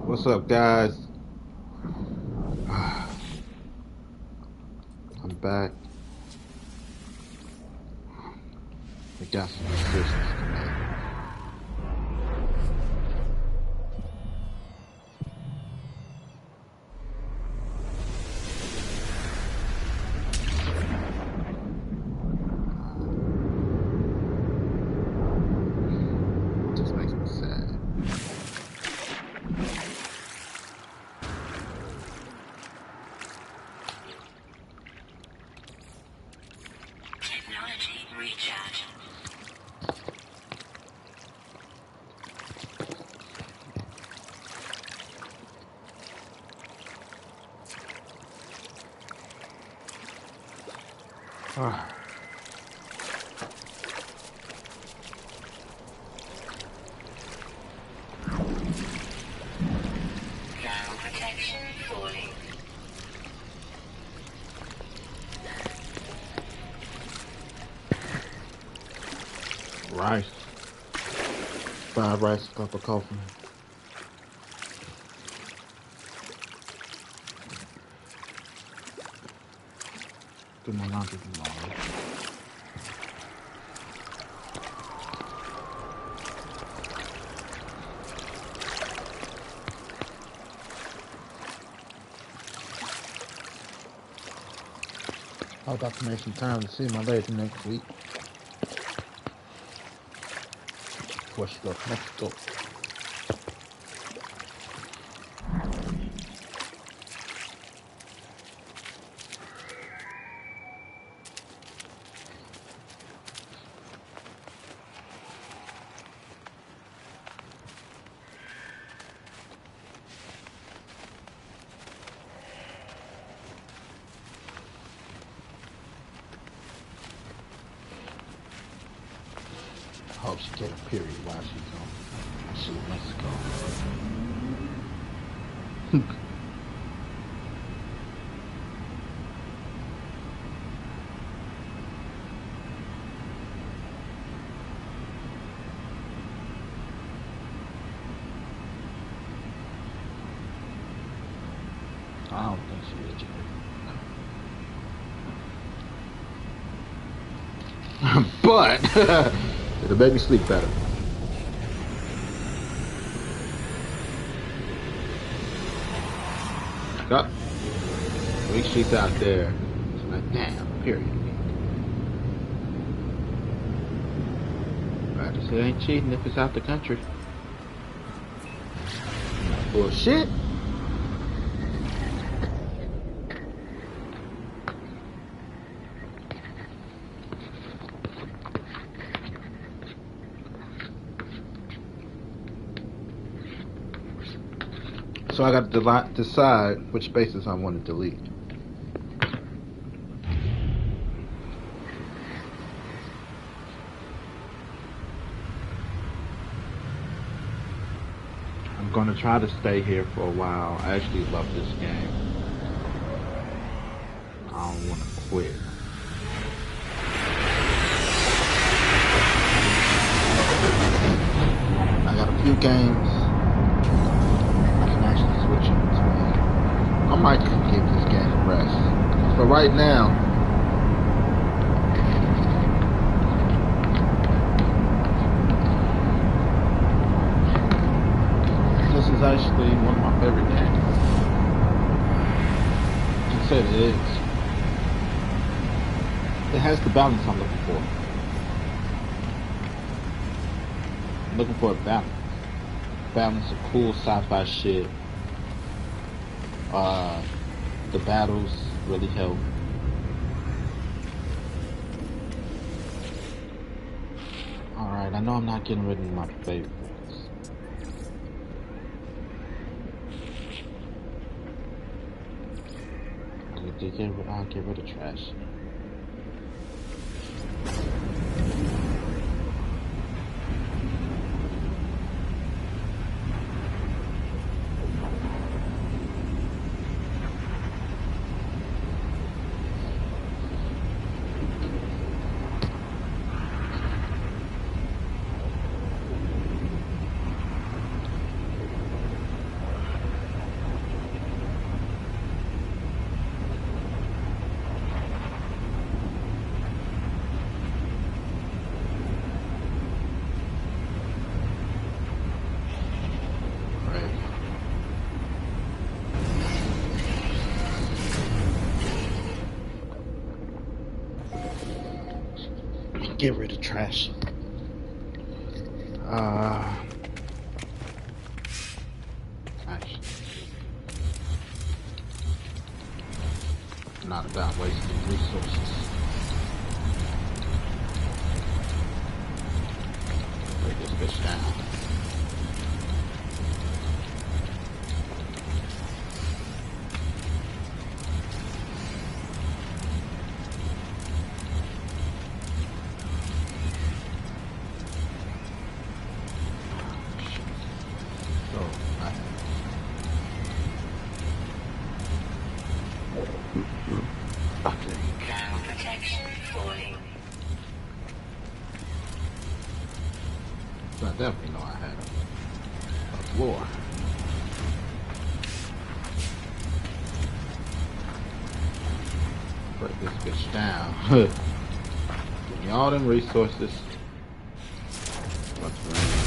What's up, guys? I'm back. We got some assistance tonight. Just makes me sad. Technology recharge. Ah, Ground protection falling. rice. Fried rice, cup of coffee. Do my laundry tomorrow. I'm about to make some time to see my lady next week. Before she goes to Mexico. I hope she get a period while she's on. She's in Mexico. I don't think she is Jerry. But it'll make me sleep better. Up. At least she's out there. It's like, damn, period. Right, it ain't cheating if it's out the country. Bullshit. So I got to decide which spaces I want to delete. I'm going to try to stay here for a while. I actually love this game. I don't want to quit. I got a few games I can actually switch in between. I might just give this game a rest. But right now, this is actually one of my favorite games. I can say it is. It has the balance I'm looking for. I'm looking for a balance. Balance of cool sci-fi shit. The battles really help. Alright, I know I'm not getting rid of my favorites. I'll get rid of trash. trash. Actually, not about wasting resources. Break this bitch down. Ground protection falling. So I definitely know I had a floor. Break this bitch down. Give me all them resources. What's running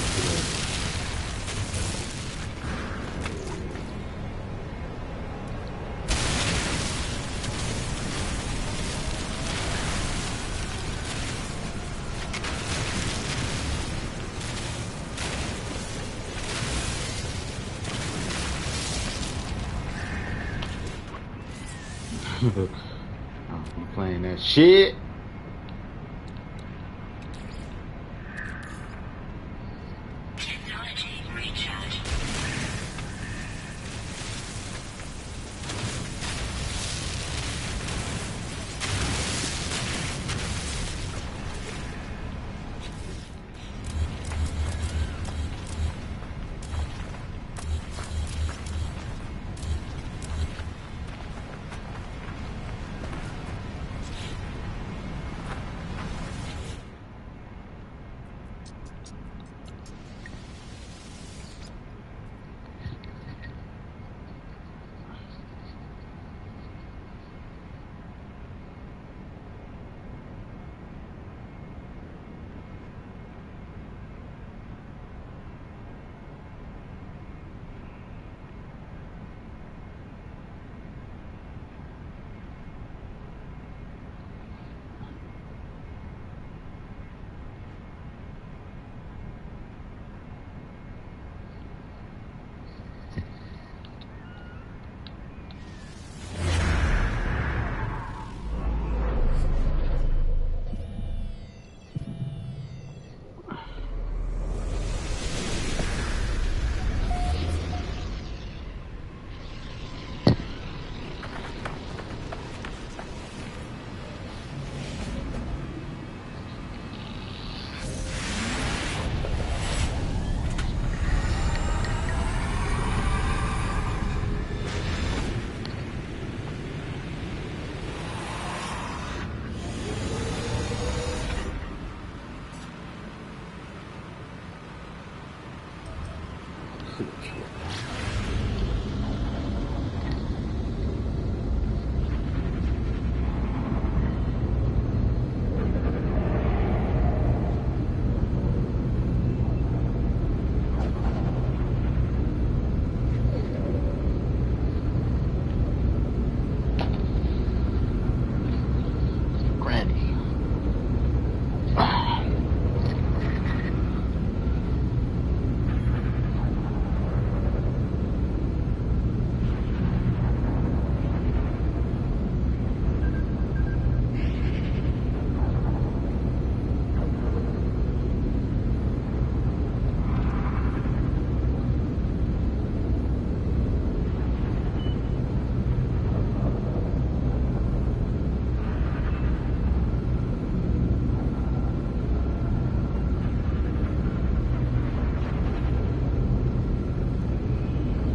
I'm playing that shit. Technology recharge. Granny.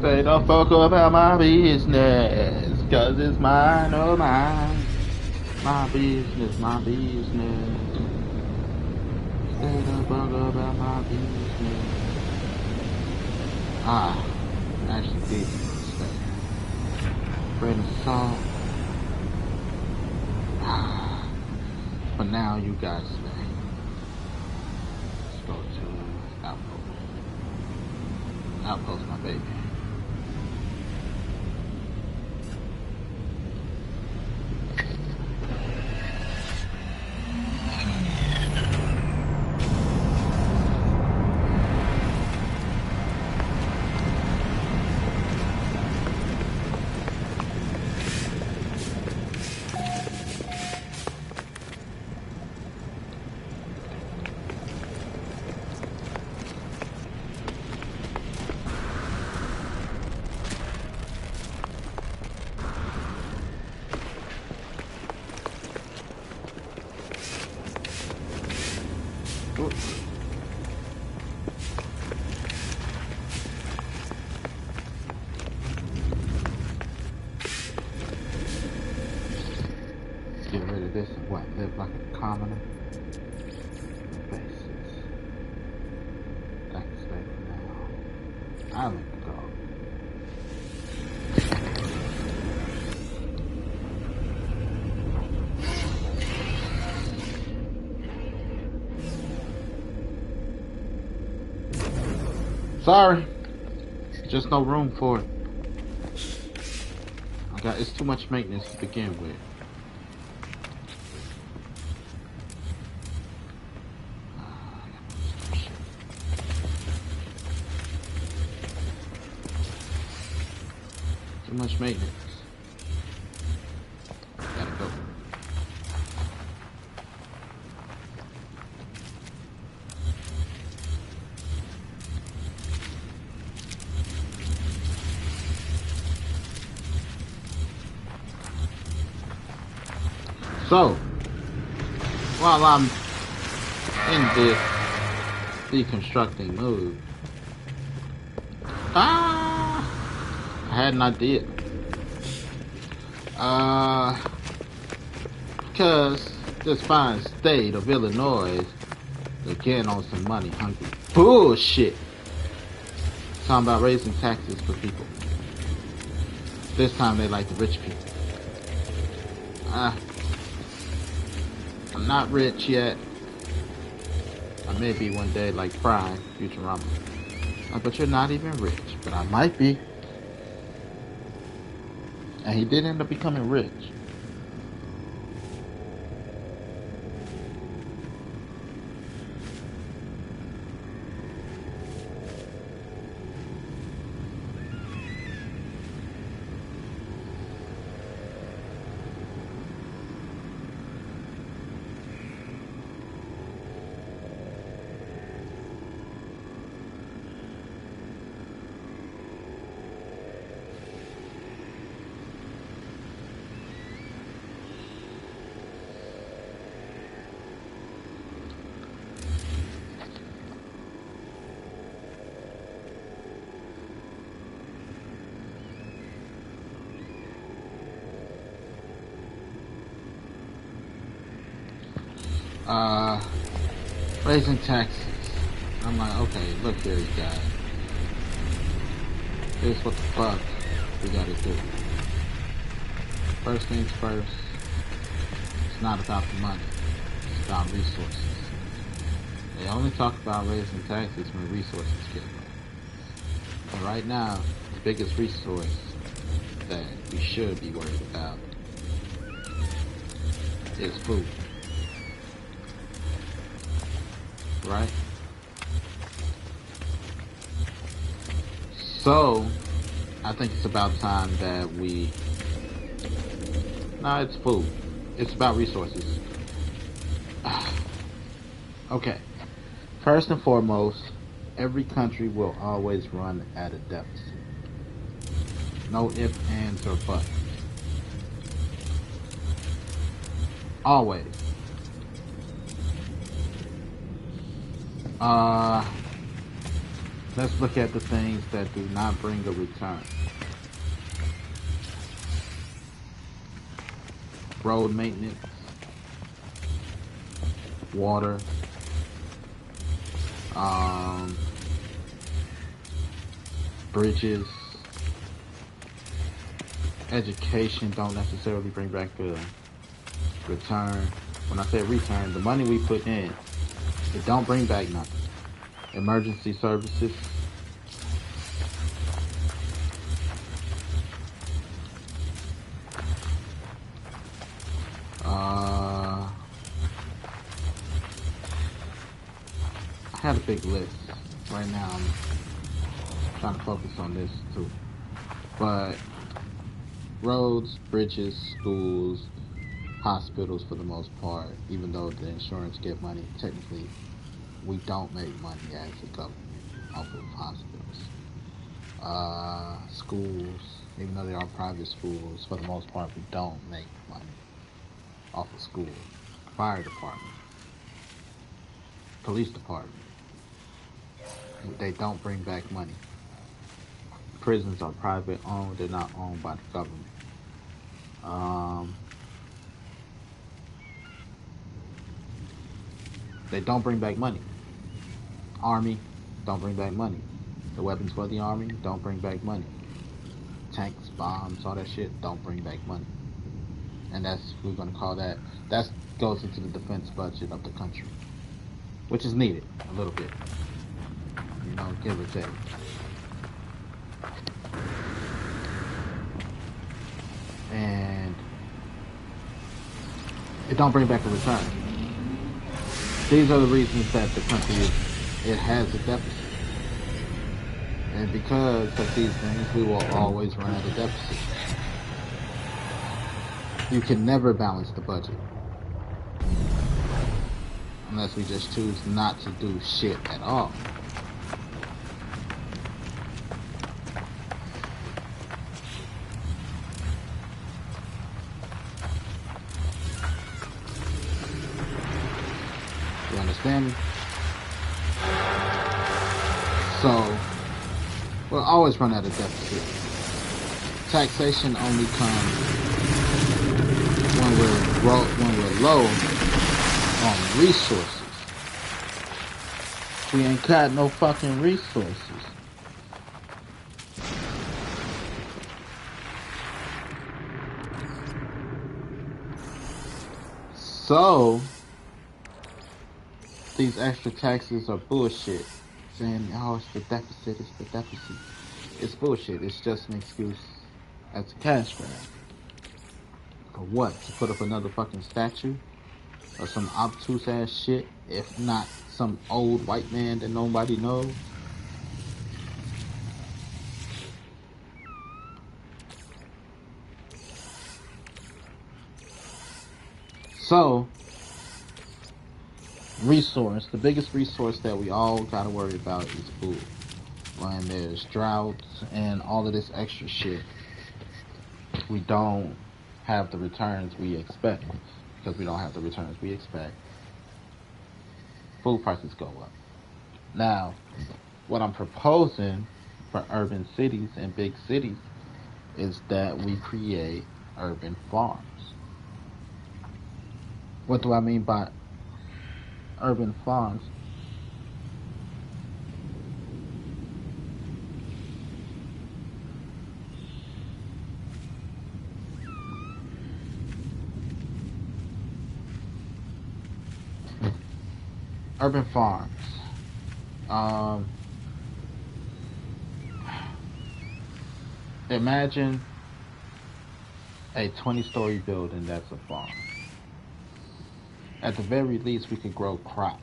They don't fuck about my business, cause it's mine, oh mine. My business, my business. They don't fuck about my business. Actually did stay. Bread and salt. But now you guys stay. Let's go to Outpost. Outpost, my baby. like a commoner. Bases. That can stay for now. Island go. Sorry. Just no room for it. It's too much maintenance to begin with. Too much maintenance. Gotta go. So, while I'm in this deconstructing mood, I had an idea. Because this fine state of Illinois is again on some money hungry bullshit. Talking about raising taxes for people. This time they like the rich people. I'm not rich yet. I may be one day like Fry, Futurama. But you're not even rich. But I might be. And he did end up becoming rich. Raising taxes. I'm like, okay, look here, guys. Here's what the fuck we gotta do. First things first, it's not about the money. It's about resources. They only talk about raising taxes when resources get low. But right now, the biggest resource that we should be worried about is food. Right? So, I think it's about time that we... No, it's food. It's about resources. Okay. First and foremost, every country will always run at a deficit. No ifs, ands, or buts. Always. Let's look at the things that do not bring a return. Road maintenance, water, bridges, education don't necessarily bring back a return. When I say return, the money we put in, it don't bring back nothing. Emergency services. I had a big list. Right now I'm trying to focus on this too. But roads, bridges, schools, hospitals for the most part, even though the insurance get money, technically we don't make money as a government off of hospitals. Schools, even though they are private schools, for the most part we don't make money off of schools. Fire department, police department, they don't bring back money. Prisons are private owned, they're not owned by the government. They don't bring back money. Army, don't bring back money. The weapons for the army don't bring back money. Tanks, bombs, all that shit don't bring back money. And we're gonna call that, that goes into the defense budget of the country, which is needed a little bit, give or take. And it don't bring back a return. These are the reasons that the country it has a deficit. And because of these things, we will always run at a deficit. You can never balance the budget unless we just choose not to do shit at all. You understand me? So we'll always run at a deficit. Taxation only comes when we're low on resources. We ain't got no fucking resources. So these extra taxes are bullshit. Saying, oh, it's the deficit, it's the deficit. It's bullshit. It's just an excuse as a cash grab. For what? To put up another fucking statue? Or some obtuse ass shit? If not some old white man that nobody knows? So, the biggest resource that we all gotta worry about is food. When there's droughts and all of this extra shit, we don't have the returns we expect. Because we don't have the returns we expect, food prices go up. Now, what I'm proposing for urban cities and big cities is that we create urban farms. What do I mean by urban farms? Urban farms. Imagine a 20-story building that's a farm. At the very least, we could grow crop.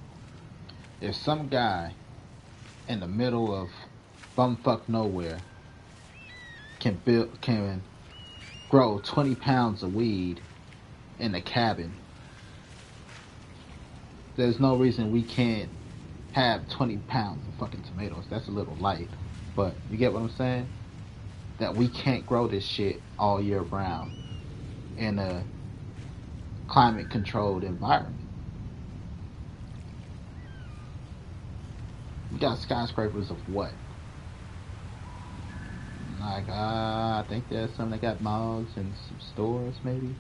If some guy in the middle of bumfuck nowhere can grow 20 pounds of weed in a cabin, there's no reason we can't have 20 pounds of fucking tomatoes. That's a little light, but you get what I'm saying? That we can't grow this shit all year round in a climate controlled environment. We got skyscrapers of what? Like, I think there's some that got malls and some stores, maybe.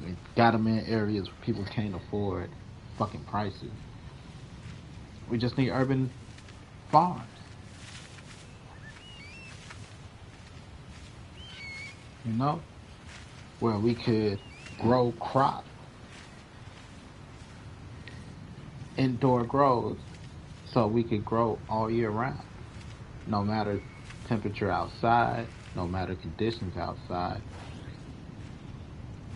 We got them in areas where people can't afford fucking prices. We just need urban farms. Where we could grow crop. Indoor grows, so we could grow all year round. No matter temperature outside, no matter conditions outside.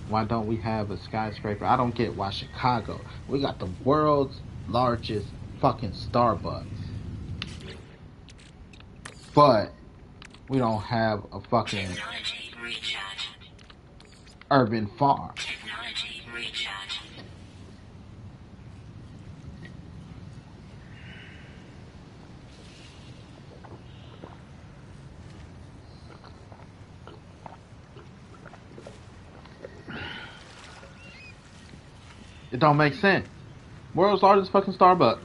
Why don't we have a skyscraper? I don't get why Chicago. We got the world's largest fucking Starbucks. But we don't have a fucking urban farm. Technology recharge. It don't make sense. World's largest fucking Starbucks.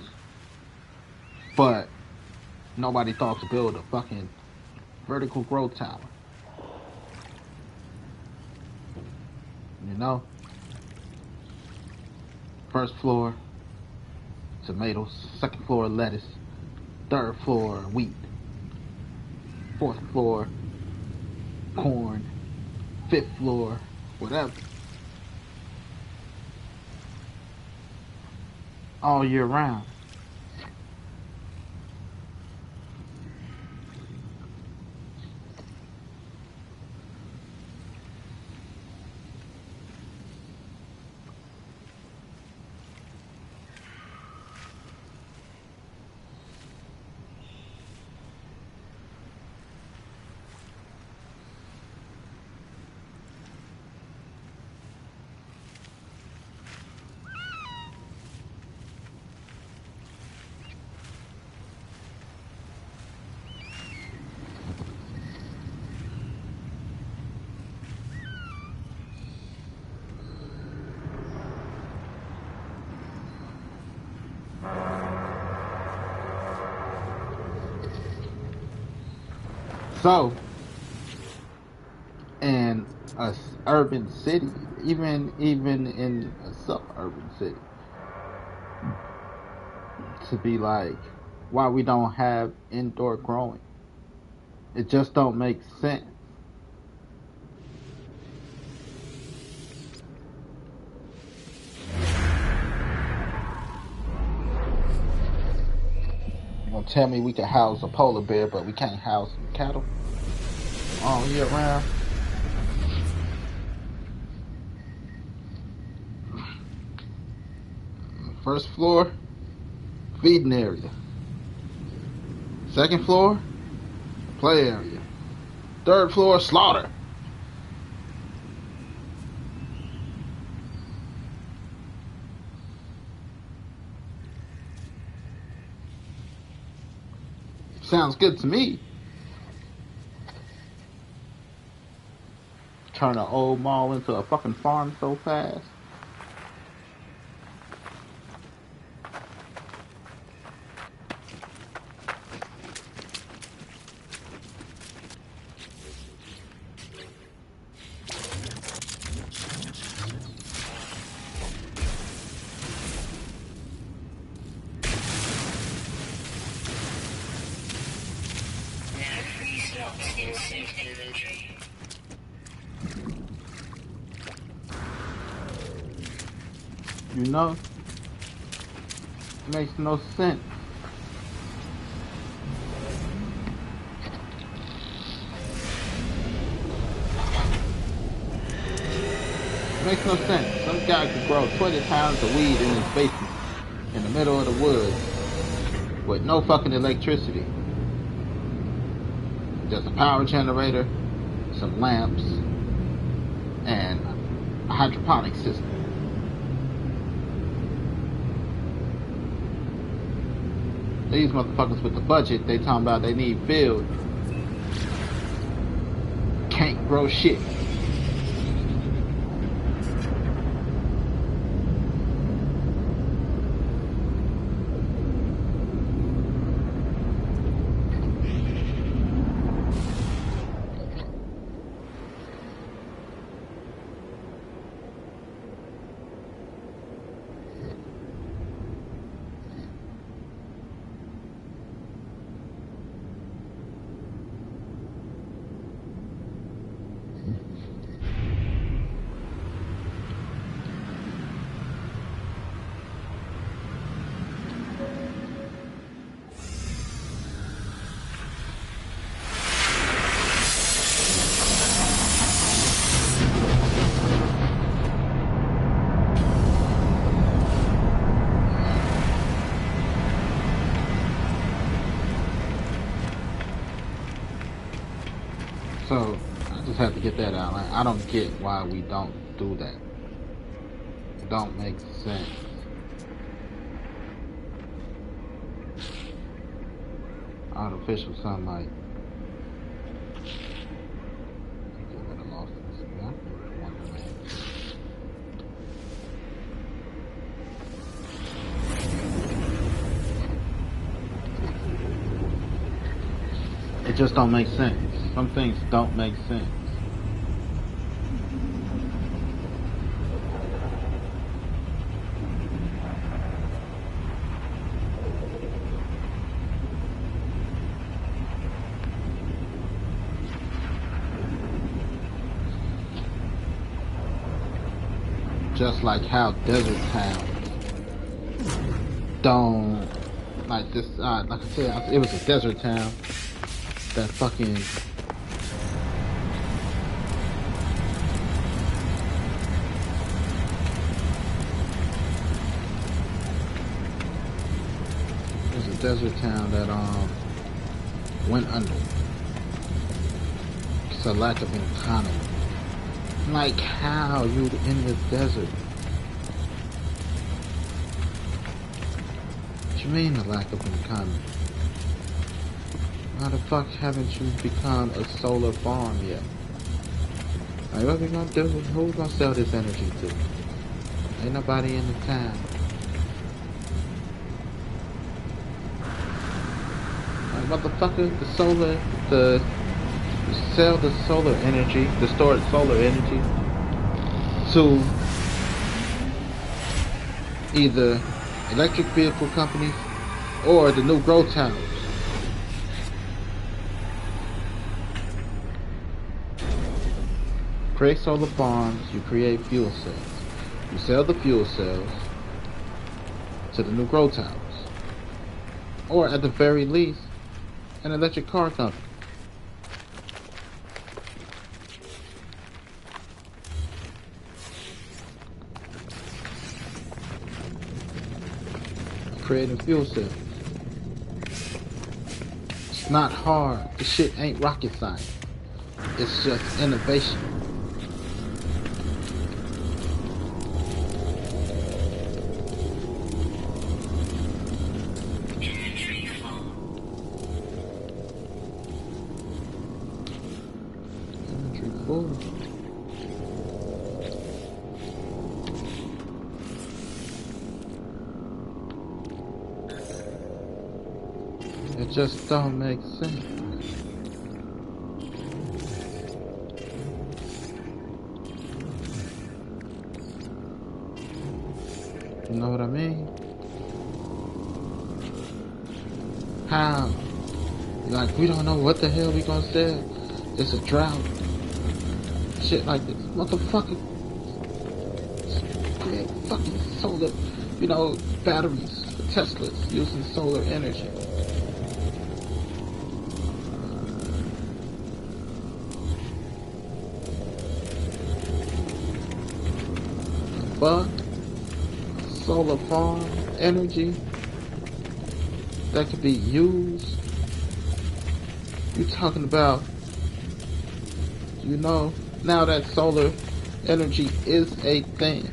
But nobody thought to build a fucking vertical growth tower. First floor, tomatoes. Second floor, lettuce. Third floor, wheat. Fourth floor, corn. Fifth floor, whatever. All year round. So, in a urban city, even in a suburban city, to be like, why we don't have indoor growing? It just don't make sense. You gonna tell me we can house a polar bear, but we can't house some cattle all year round? First floor, feeding area. Second floor, play area. Third floor, slaughter. Sounds good to me. Turn an old mall into a fucking farm so fast. You know? It makes no sense. It makes no sense. Some guy could grow 20 pounds of weed in his basement in the middle of the woods with no fucking electricity. Just a power generator, some lamps, and a hydroponic system. These motherfuckers with the budget, they talking about they need field. Can't grow shit. So, I just have to get that out. Like, I don't get why we don't do that. It don't make sense. Artificial sunlight. It just don't make sense. Some things don't make sense. Just like how desert towns don't like this. Like I said, it was a desert town that fucking. It was a desert town that went under. It's a lack of an economy. Like how you in the desert? What you mean a lack of an economy? Why the fuck haven't you become a solar farm yet? Like what we gonna do? Who we gonna sell this energy to? Ain't nobody in the town. Like motherfucker, sell the solar energy, the stored solar energy to either electric vehicle companies or the new growth towers. Create solar farms, you create fuel cells. You sell the fuel cells to the new growth towers. Or at the very least, an electric car company. Creating fuel cells. It's not hard. The shit ain't rocket science. It's just innovation. Inventory full. Inventory full. It just don't make sense. You know what I mean? How? Like, we don't know what the hell we gonna sell. There's a drought. Shit like this. Motherfucker. Create fucking solar, batteries for Teslas using solar energy. But solar farm energy that could be used. You talking about, now that solar energy is a thing.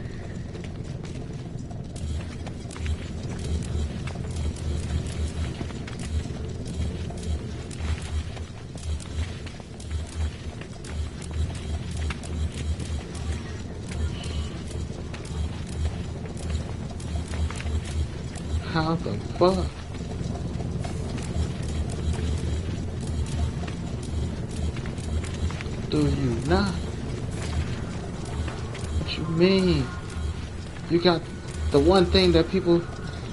How the fuck? Do you not? What you mean? You got the one thing that people,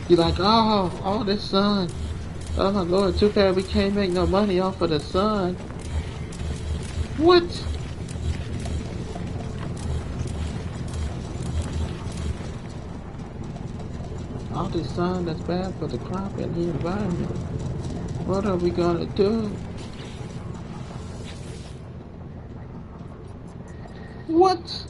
you like, oh, this sun. Oh my lord, too bad we can't make no money off of the sun. What? All this sun that's bad for the crop and the environment. What are we gonna do? What?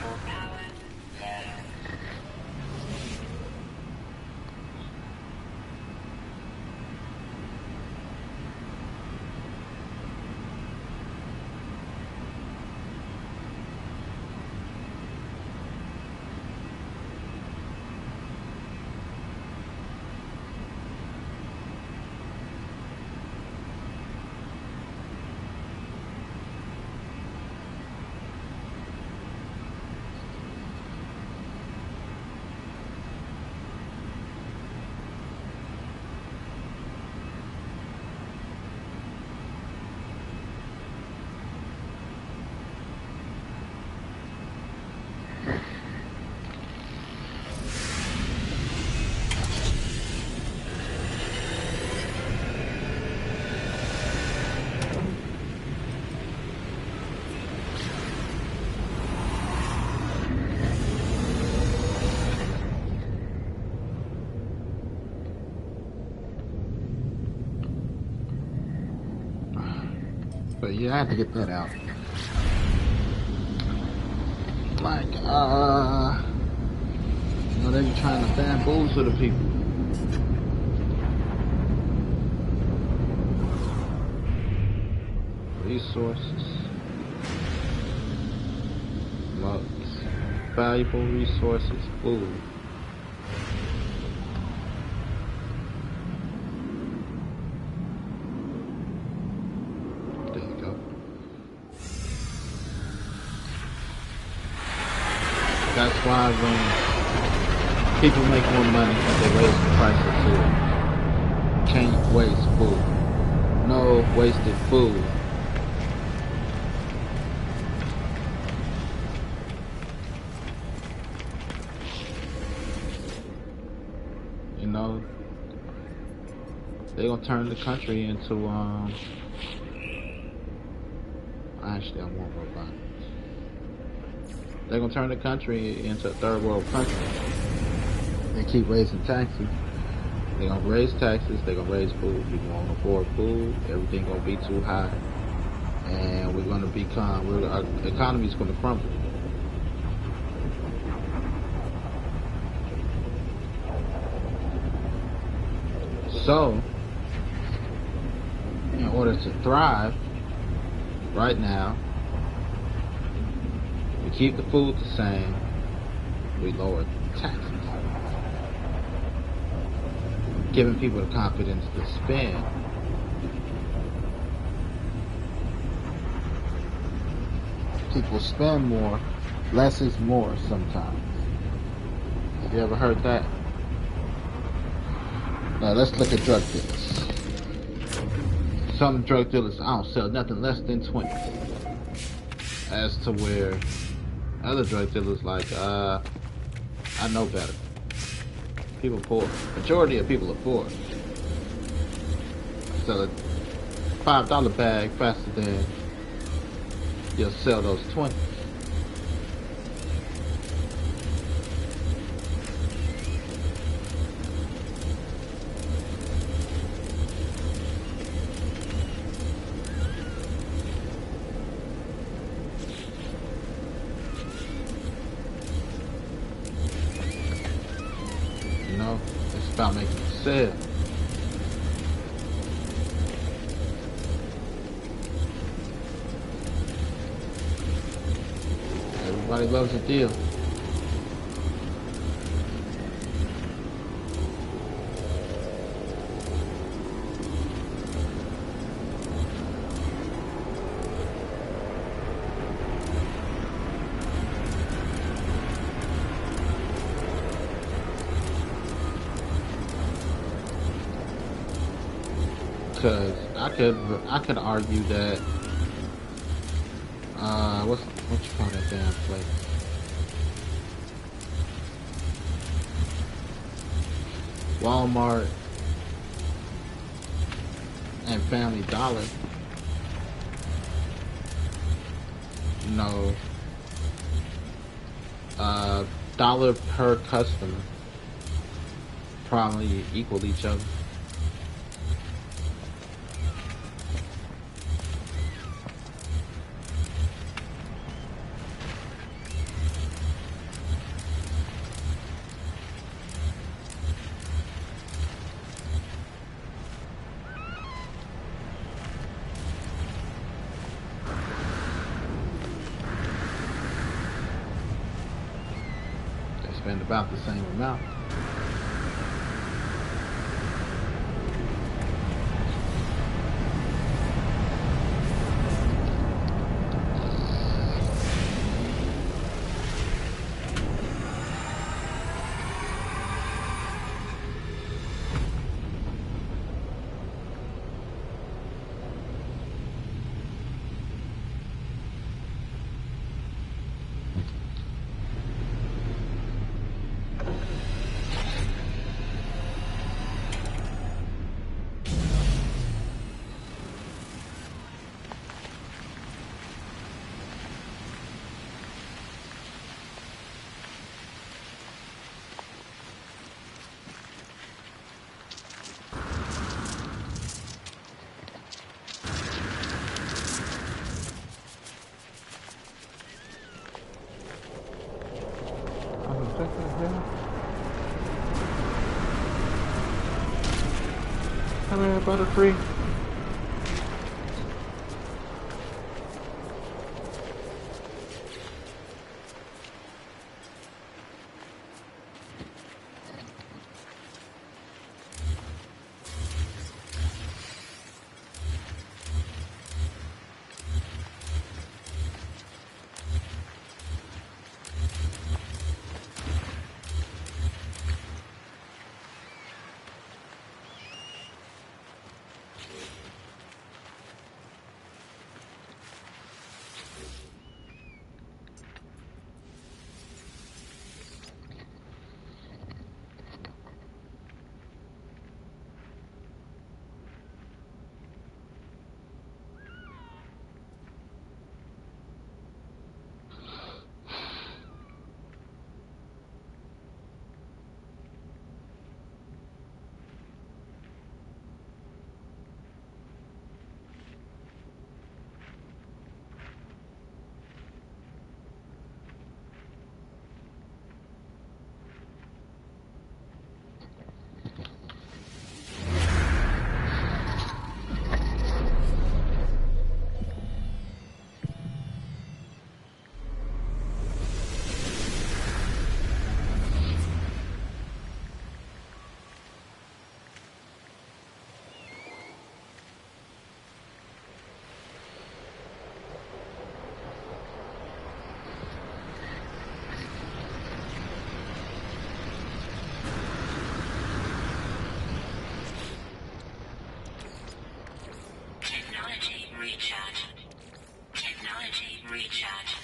Power low. But yeah, I had to get that out. Like, you know, they be trying to bamboozle the people. Resources. Mugs. Valuable resources. Food. There you go. That's why when people make more money, they raise the price of food. Can't waste food. No wasted food. You know, they're gonna turn the country into actually I want more violence. They're gonna turn the country into a third world country. They keep raising taxes. They're gonna raise taxes, they're gonna raise food. People won't afford food, everything gonna be too high. And we're gonna become our economy's gonna crumble. So in order to thrive right now, we keep the food the same, we lower taxes, giving people the confidence to spend. People spend more, less is more sometimes. Have you ever heard that? Now let's look at drug dealers. Some drug dealers, I don't sell nothing less than 20. As to where other drug dealers like, I know better. People poor. Majority of people are poor. Sell a $5 bag faster than you'll sell those 20. You know, it's about making a sale. Everybody loves a deal. Because I could argue that what you call that damn place? Walmart and Family Dollar, you know, dollar per customer probably equal each other. spend about the same amount. Come here, Butterfree. Technology recharge. Technology recharge.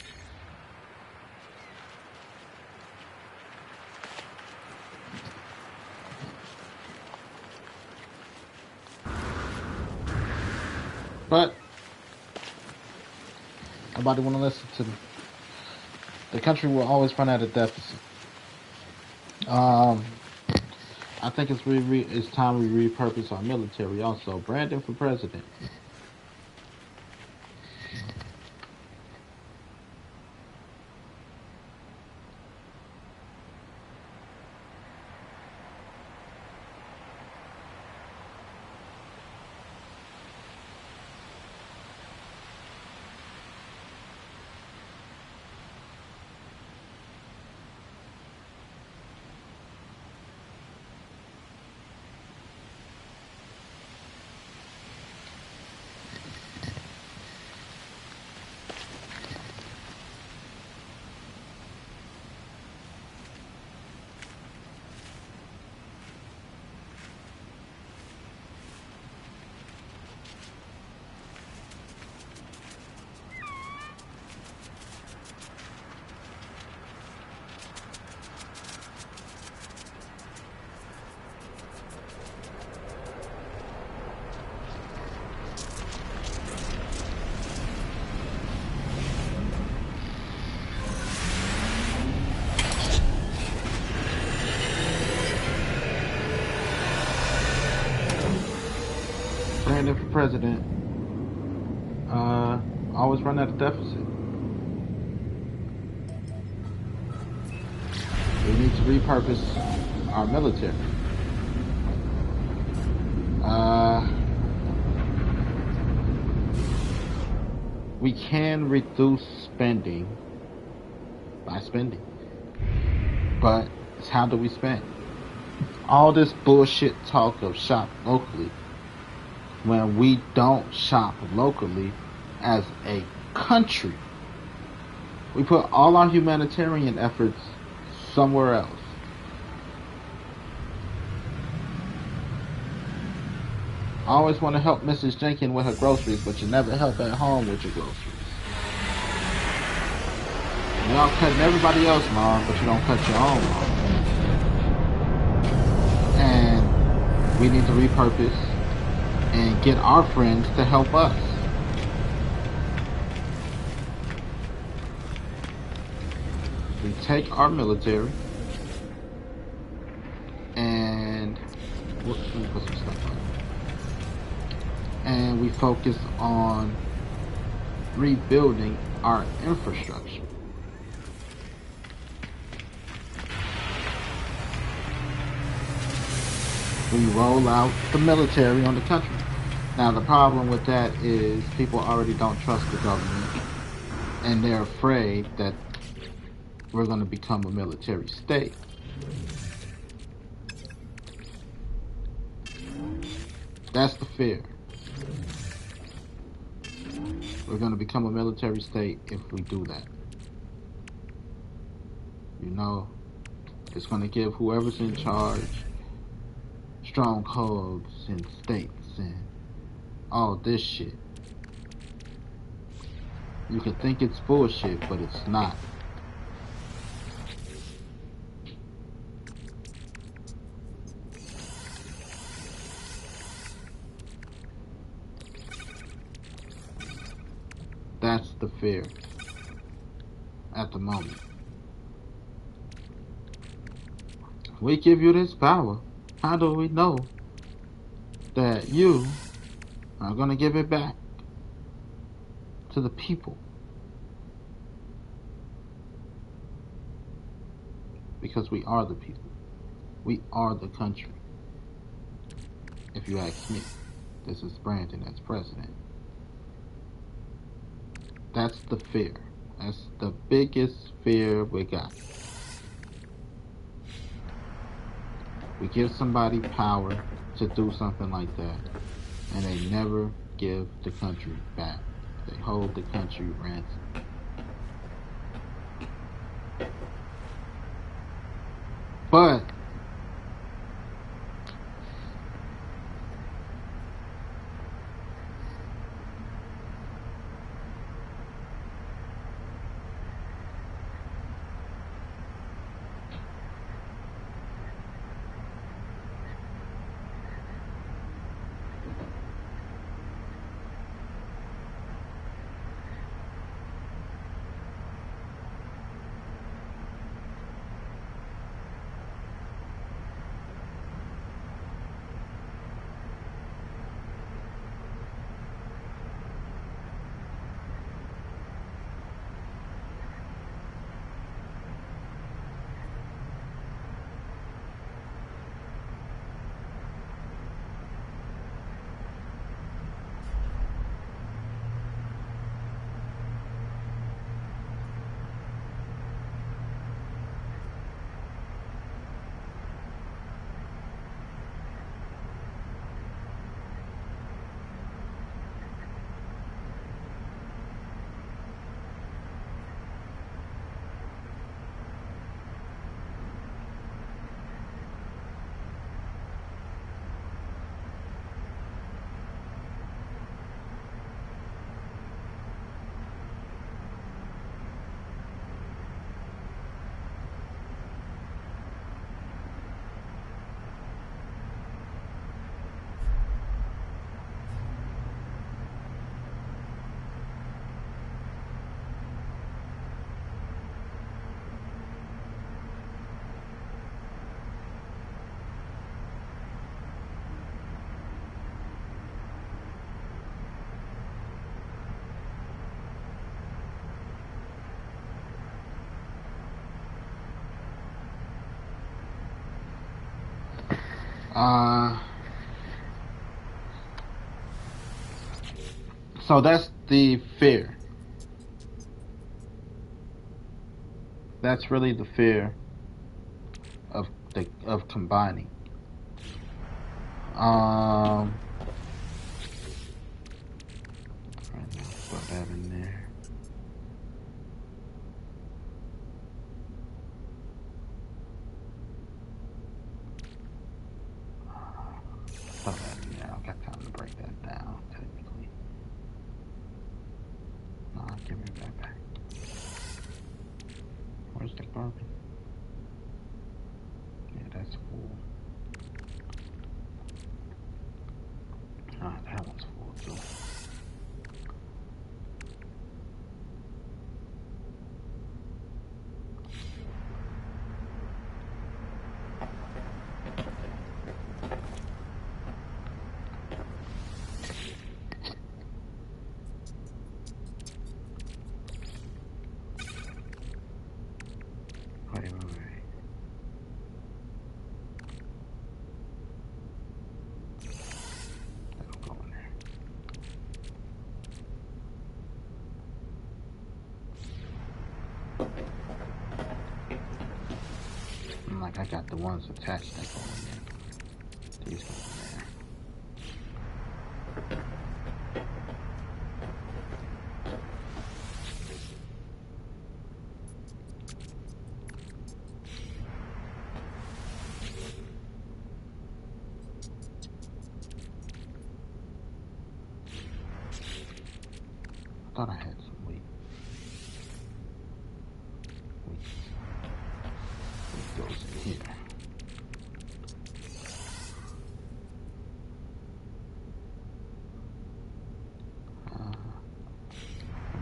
But nobody want to listen to them. The country will always run at a deficit. I think it's time we repurpose our military. Also, Brandon for president. Brandon for president. Always run at a deficit. We need to repurpose our military. We can reduce spending by spending. But it's how do we spend? All this bullshit talk of shop locally when we don't shop locally as a country. We put all our humanitarian efforts somewhere else. I always want to help Mrs. Jenkins with her groceries, but you never help at home with your groceries. Y'all cutting everybody else's lawn, but you don't cut your own lawn. And we need to repurpose and get our friends to help us. We take our military and let me put some stuff on. And we focus on rebuilding our infrastructure. We roll out the military on the country. Now the problem with that is people already don't trust the government, and they're afraid that we're going to become a military state. That's the fear. We're going to become a military state if we do that. You know, it's going to give whoever's in charge strongholds and states and all this shit. You can think it's bullshit, but it's not. That's the fear at the moment. We give you this power. How do we know that you are going to give it back to the people? Because we are the people. We are the country. If you ask me, this is Brandon as president. That's the fear. That's the biggest fear we got. We give somebody power to do something like that, and they never give the country back. They hold the country ransom. But so that's the fear. That's really the fear of combining. Right now, put that in there. Put that in there. I've got time to break that down, technically. Nah, give me that back. Where's the carbon? Yeah, that's full. Ah, that one's full too. Wait. That'll go in there. Like I got the ones attached that go in there. These go in there. I thought I had some weight. It goes in here.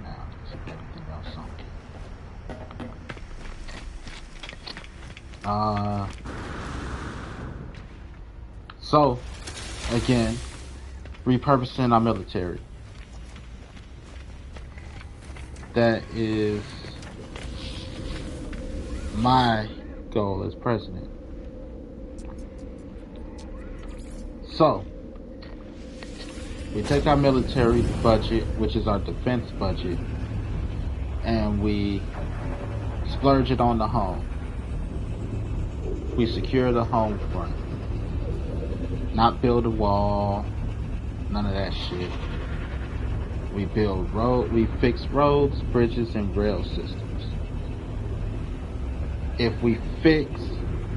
Now let's see everything else on. So again, repurposing our military. That is my goal as president. So, we take our military budget, which is our defense budget, and we splurge it on the home. We secure the home front. Not build a wall, none of that shit. We fix roads, bridges, and rail systems. If we fix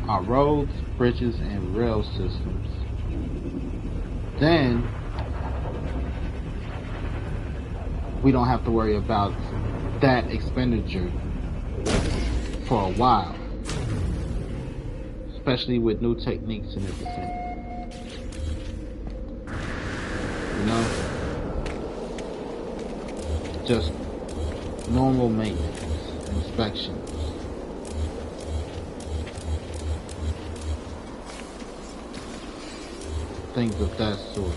our roads, bridges, and rail systems, then we don't have to worry about that expenditure for a while. Especially with new techniques and everything. You know? Just normal maintenance, inspections. Things of that sort.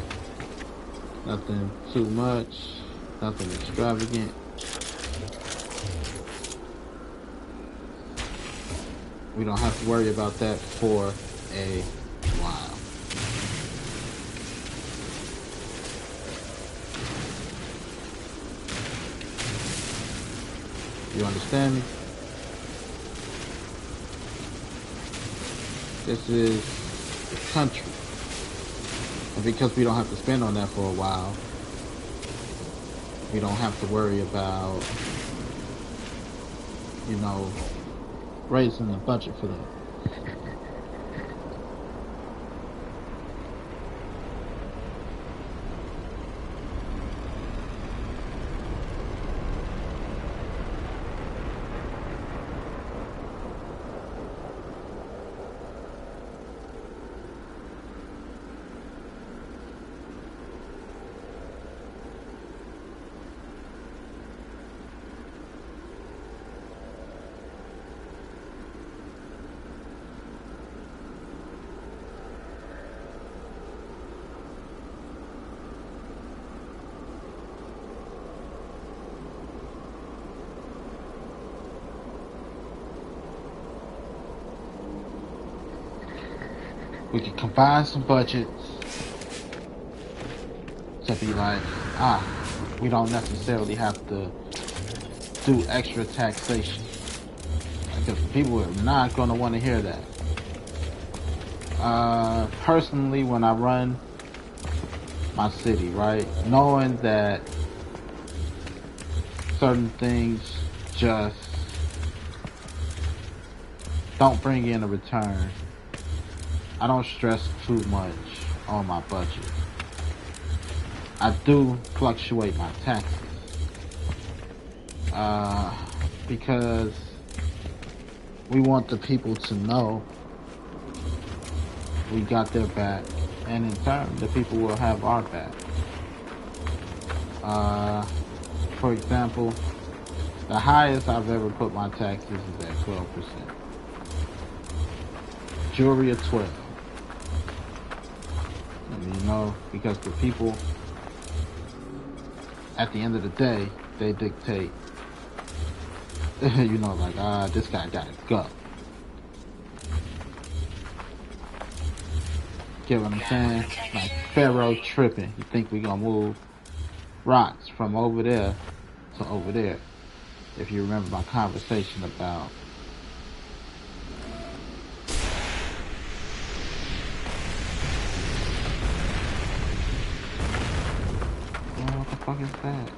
Nothing too much, nothing extravagant. We don't have to worry about that for a while. You understand me? This is the country. And because we don't have to spend on that for a while, we don't have to worry about, raising the budget for that. We could combine some budgets to be like, we don't necessarily have to do extra taxation. Because people are not going to want to hear that. Personally, when I run my city, right, knowing that certain things just don't bring in a return, I don't stress too much on my budget. I do fluctuate my taxes, because we want the people to know we got their back, and in turn, the people will have our back. For example, the highest I've ever put my taxes is at 12%. Jewelry at 12. Because the people, at the end of the day, they dictate, this guy gotta go. Get what I'm saying? Like Pharaoh tripping. You think we gonna move rocks from over there to over there? If you remember my conversation about what the fuck is that?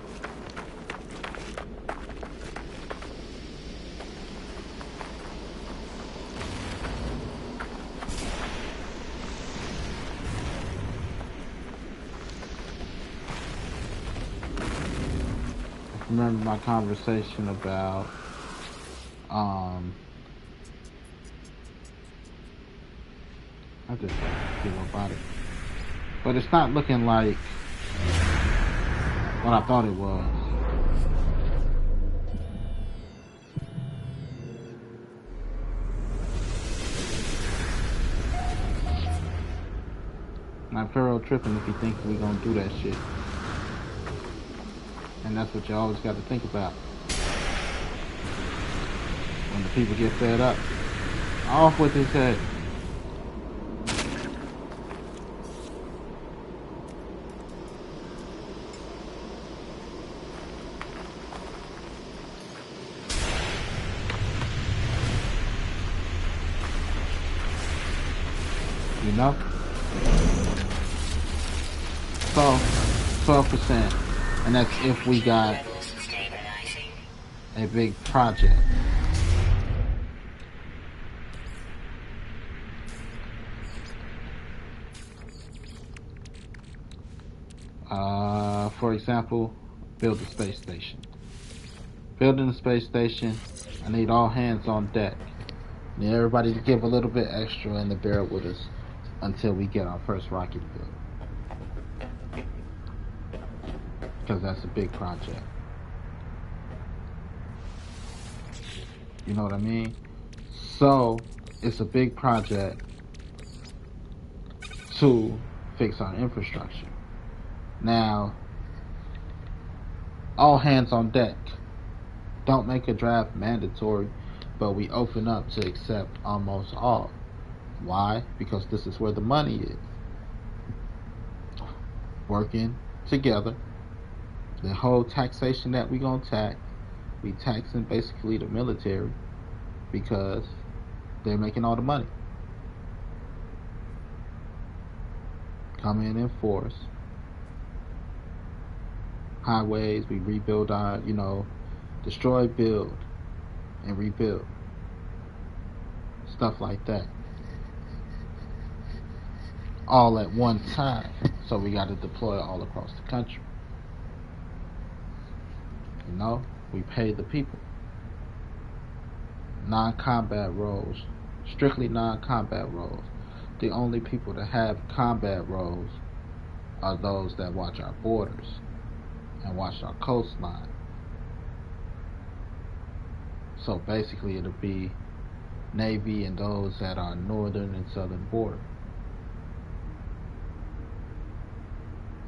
Remember my conversation about I just feel about it, but it's not looking like what I thought it was. Like Pharaoh tripping if you think we gonna do that shit. And that's what you always got to think about. When the people get fed up, off with his head. You know? So, 12%. And that's if we got a big project. For example, build a space station. Building a space station, I need all hands on deck. I need everybody to give a little bit extra and to bear with us until we get our first rocket built. Because that's a big project. You know what I mean? So, it's a big project to fix our infrastructure. Now, all hands on deck. Don't make a draft mandatory, but we open up to accept almost all. Why? Because this is where the money is. Working together. The whole taxation that we gonna tax, we taxing basically the military because they're making all the money. Come in force. Highways, we rebuild our, destroy, build, and rebuild. Stuff like that. All at one time. So we got to deploy all across the country. We pay the people. Non-combat roles. Strictly non-combat roles. The only people that have combat roles are those that watch our borders and watch our coastline. So basically it'll be Navy and those that are northern and southern border.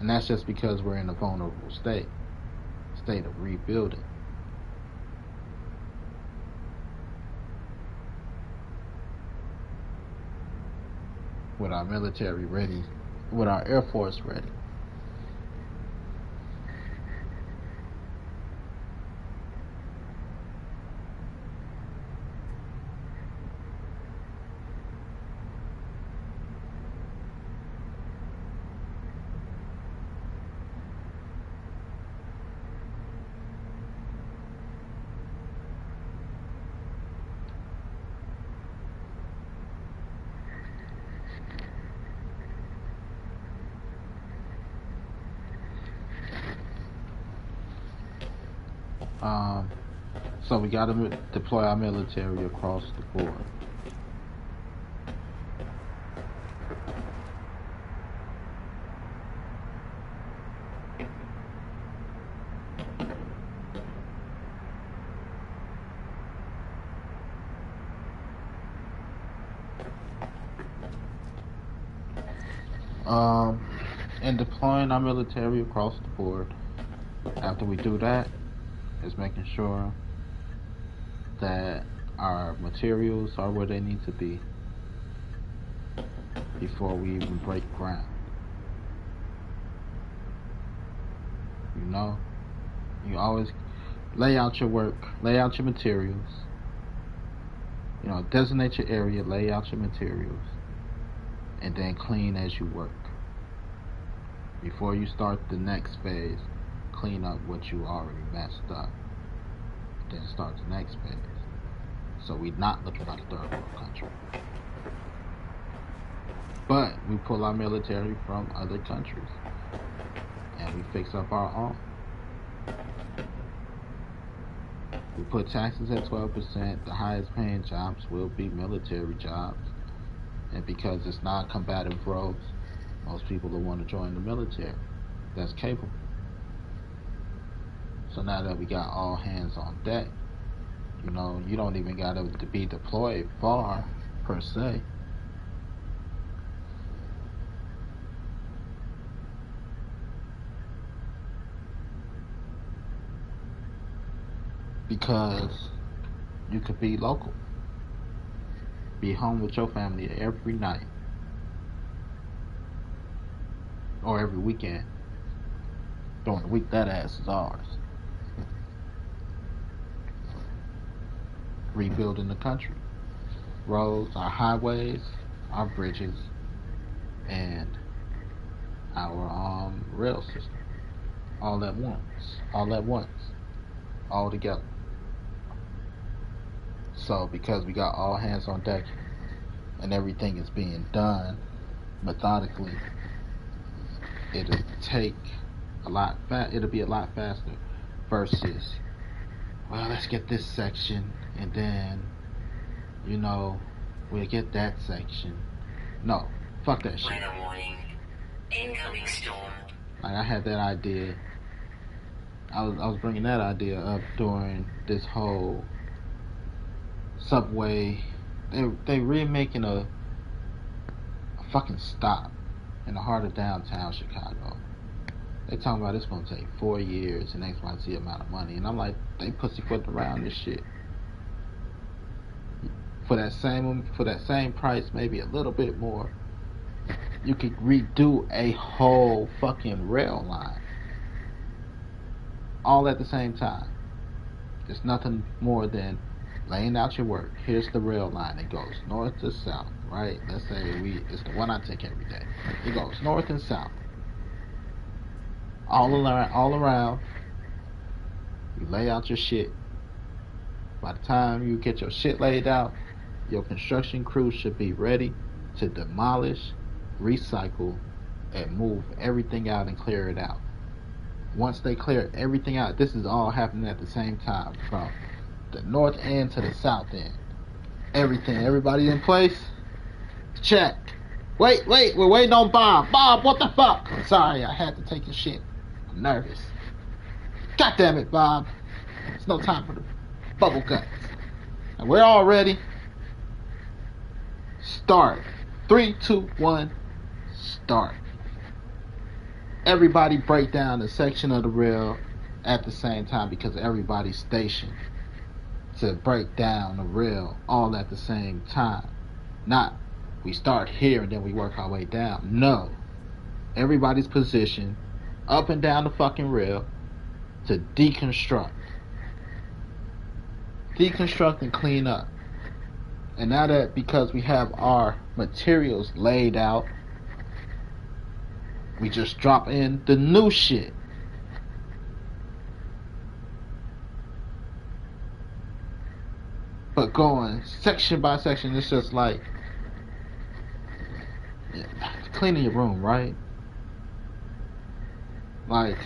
And that's just because we're in a vulnerable state of rebuilding. With our military ready, with our Air Force ready. Um, so we got to deploy our military across the board. And deploying our military across the board. After we do that, is making sure that our materials are where they need to be before we even break ground. You know, you always lay out your work, lay out your materials. You know, designate your area, lay out your materials, and then clean as you work. Before you start the next phase, clean up what you already messed up. Then start the next phase. So we're not looking like a third world country. But we pull our military from other countries. And we fix up our own. We put taxes at 12%. The highest paying jobs will be military jobs. And because it's non-combative roles, most people will want to join the military that's capable. So now that we got all hands on deck, you know, you don't even got to be deployed far, per se. Because you could be local. Be home with your family every night. Or every weekend. During the week, that ass is ours. Rebuilding the country. Roads, our highways, our bridges, and our rail system. All at once. All together. So because we got all hands on deck and everything is being done methodically, it'll be a lot faster versus, well, let's get this section and then, you know, we'll get that section. No, fuck that shit. Weather warning. Incoming storm. Like, I had that idea. I was bringing that idea up during this whole subway. They remaking a fucking stop in the heart of downtown Chicago. They talking about it's gonna take 4 years and XYZ amount of money, and I'm like, they pussyfooting around this shit. For that same price, maybe a little bit more, you could redo a whole fucking rail line, all at the same time. It's nothing more than laying out your work. Here's the rail line. It goes north to south, right? Let's say it's the one I take every day. It goes north and south. All around. You lay out your shit. By the time you get your shit laid out, your construction crew should be ready to demolish, recycle, and move everything out and clear it out. Once they clear everything out, this is all happening at the same time, from the north end to the south end. Everybody in place? Check. Wait, we're waiting on Bob. Bob, what the fuck? Sorry, I had to take your shit. I'm nervous. God damn it, Bob. It's no time for the bubble guts. And we're all ready. Start. 3, 2, 1, start. Everybody break down a section of the rail at the same time, because everybody's stationed to break down the rail all at the same time. Not we start here and then we work our way down. No. Everybody's positioned up and down the fucking rail to deconstruct. Deconstruct and clean up. And now that, because we have our materials laid out, we just drop in the new shit. But going section by section, it's just like cleaning your room, right? Like,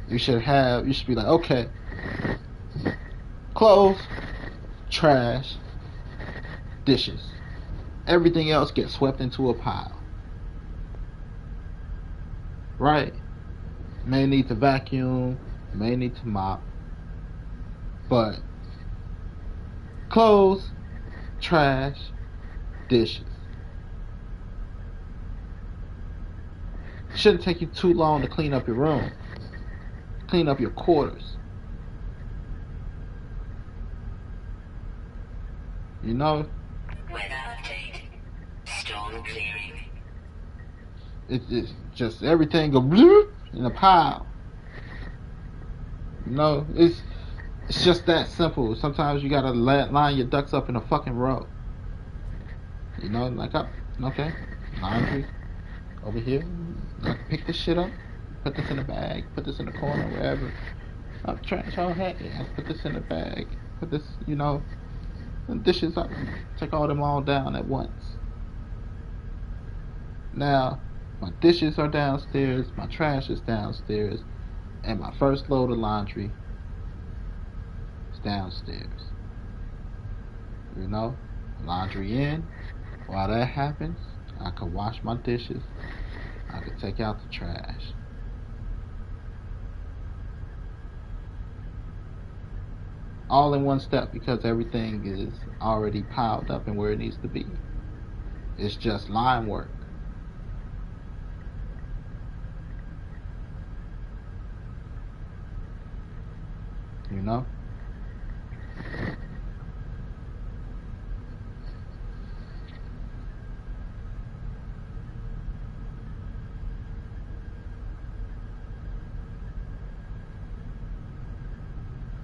you should be like, okay, Clothes, trash, dishes. Everything else gets swept into a pile. Right? May need to vacuum, may need to mop. But clothes, trash, dishes. It shouldn't take you too long to clean up your room. Clean up your quarters. You know? Weather update. Storm clearing. It's just everything go bloop in a pile. You know, it's just that simple. Sometimes you gotta line your ducks up in a fucking row. You know, like okay, laundry over here. I can pick this shit up, put this in a bag, put this in the corner, wherever. Trash, oh hey, I put this in a bag, put this, you know, the dishes up, take them all down at once. Now, my dishes are downstairs, my trash is downstairs, and my first load of laundry is downstairs. You know, laundry in. While that happens, I can wash my dishes. I can take out the trash. All in one step because everything is already piled up and where it needs to be. It's just line work. You know?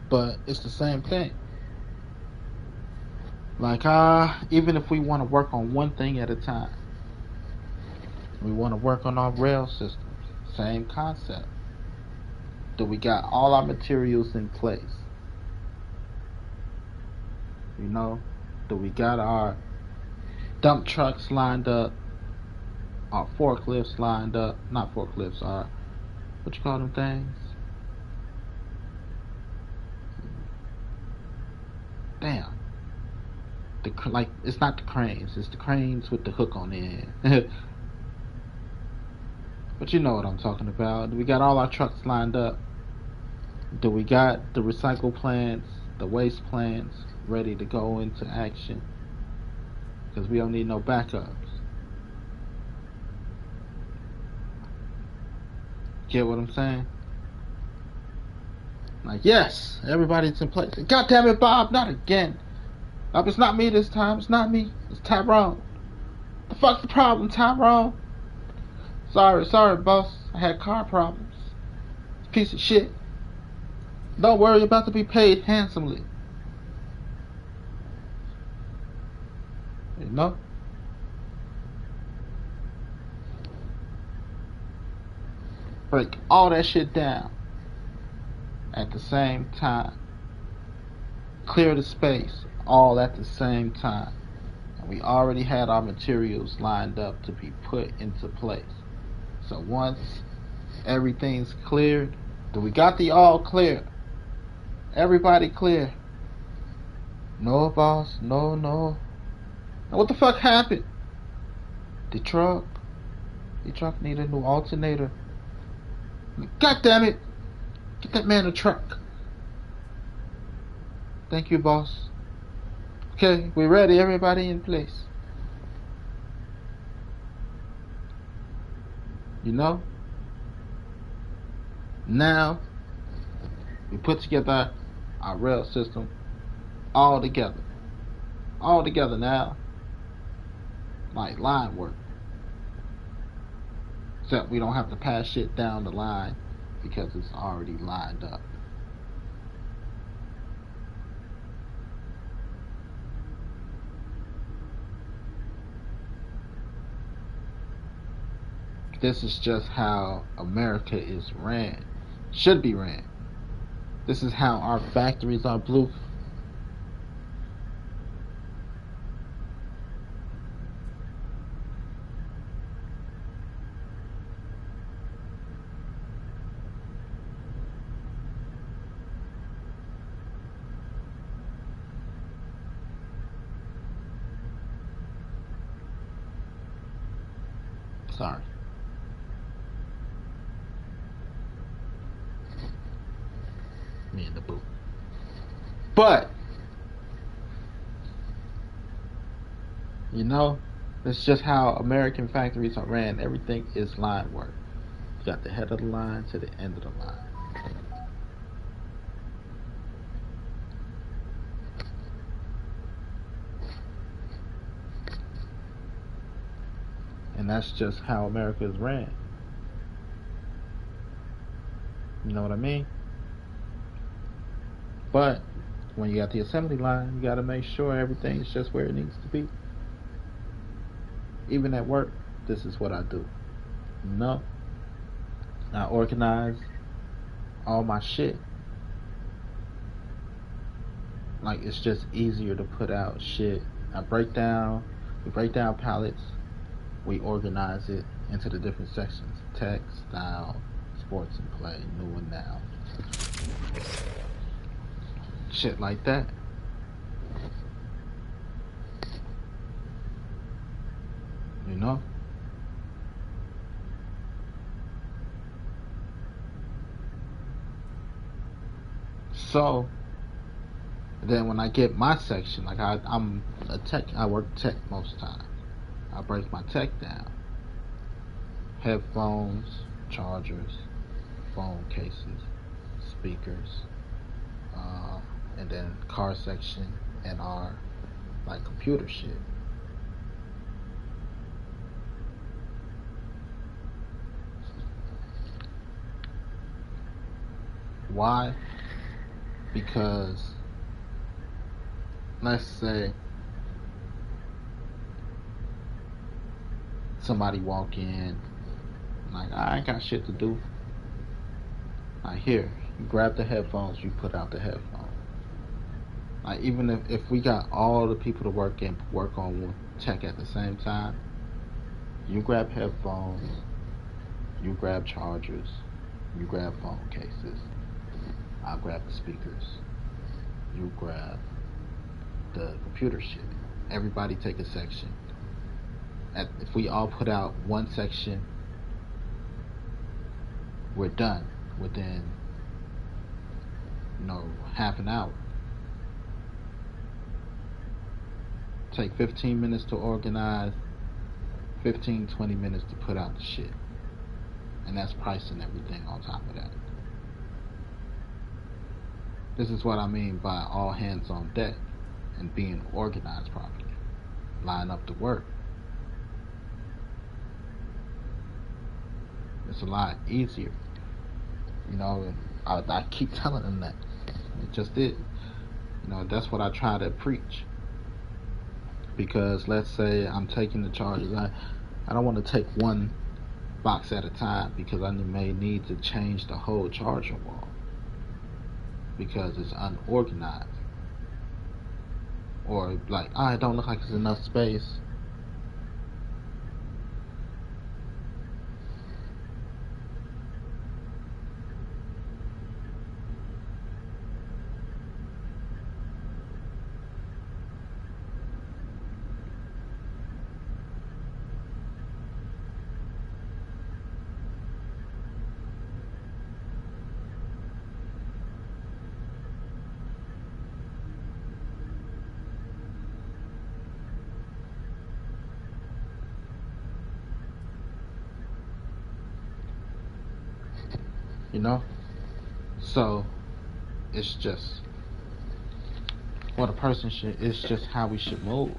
But it's the same thing. Like, even if we want to work on one thing at a time, we want to work on our rail systems, same concept. Do we got all our materials in place? You know, do we got our dump trucks lined up, our forklifts lined up? Not forklifts, what you call them things? Damn. It's not the cranes. It's the cranes with the hook on the end. But you know what I'm talking about. We got all our trucks lined up. Do we got the recycle plants, the waste plants ready to go into action? Because we don't need no backups. Get what I'm saying? Like, yes, everybody's in place. God damn it, Bob, not again. It's not me this time. It's not me. It's Tyrone. The fuck's the problem, Tyrone? Sorry, boss. I had car problems. Piece of shit. Don't worry, you're about to be paid handsomely. You know? Break all that shit down at the same time. Clear the space all at the same time. And we already had our materials lined up to be put into place. So once everything's cleared, do we got the all clear? Everybody clear? No, boss. No. Now what the fuck happened? The truck need a new alternator. God damn it! Get that man a truck. Thank you, boss. Okay, we're ready. Everybody in place. You know? Now, we put together our rail system all together. All together now. Like line work. Except we don't have to pass shit down the line because it's already lined up. This is just how America is ran. Should be ran. This is how our factories are blue. Sorry. Me and the boo. But, you know, it's just how American factories are ran. Everything is line work. You got the head of the line to the end of the line. And that's just how America is ran. You know what I mean? But when you got the assembly line, you got to make sure everything's just where it needs to be. Even at work, this is what I do. You know? I organize all my shit. Like, it's just easier to put out shit. We break down pallets. We organize it into the different sections: tech, style, sports and play, new and now. Shit like that. You know? So then when I get my section, like I'm a tech, I work tech most times. I break my tech down: headphones, chargers, phone cases, speakers, and then car section and our like computer shit. Why? Because let's say somebody walk in, like, I ain't got shit to do. Like, here, you grab the headphones, you put out the headphones. Like, even if we got all the people to work on tech at the same time, you grab headphones, you grab chargers, you grab phone cases, I'll grab the speakers, you grab the computer shit. Everybody take a section. If we all put out one section, we're done within, half an hour. Take 15 minutes to organize, 15-20 minutes to put out the shit. And that's pricing everything on top of that. This is what I mean by all hands on deck and being organized properly. Line up the work. It's a lot easier. I keep telling them that. It just did. That's what I try to preach. Because let's say I'm taking the charges. I don't want to take one box at a time, because I may need to change the whole charger wall because it's unorganized. Or like, it don't look like there's enough space. So it's just what a person should. It's just how we should move.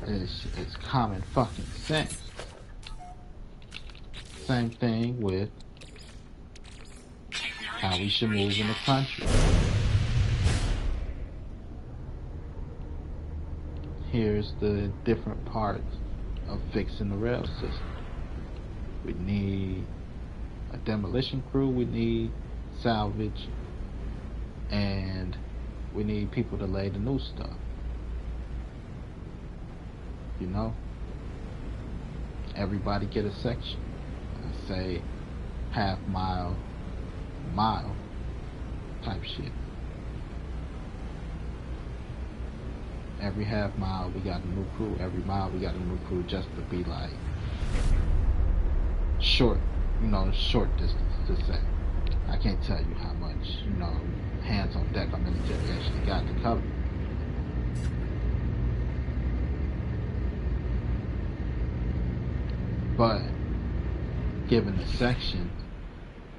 It's common fucking sense. Same thing with how we should move in the country. Here's the different parts of fixing the rail system. We need a demolition crew, we need salvage, and we need people to lay the new stuff. Everybody get a section. Let's say half mile type shit. Every half mile we got a new crew. Every mile we got a new crew, just to be like short, short distance to say. I can't tell you how much, hands on deck our military actually got to cover. But given the section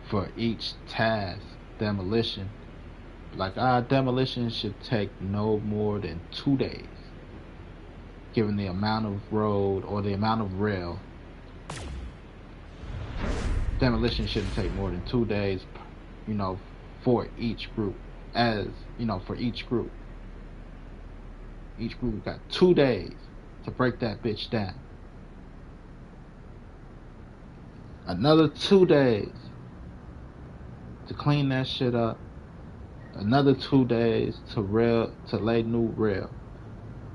for each task, demolition, like our demolition should take no more than 2 days. Given the amount of road or the amount of rail, demolition shouldn't take more than 2 days, for each group. For each group. Each group got 2 days to break that bitch down. Another 2 days to clean that shit up. Another 2 days to lay new rail.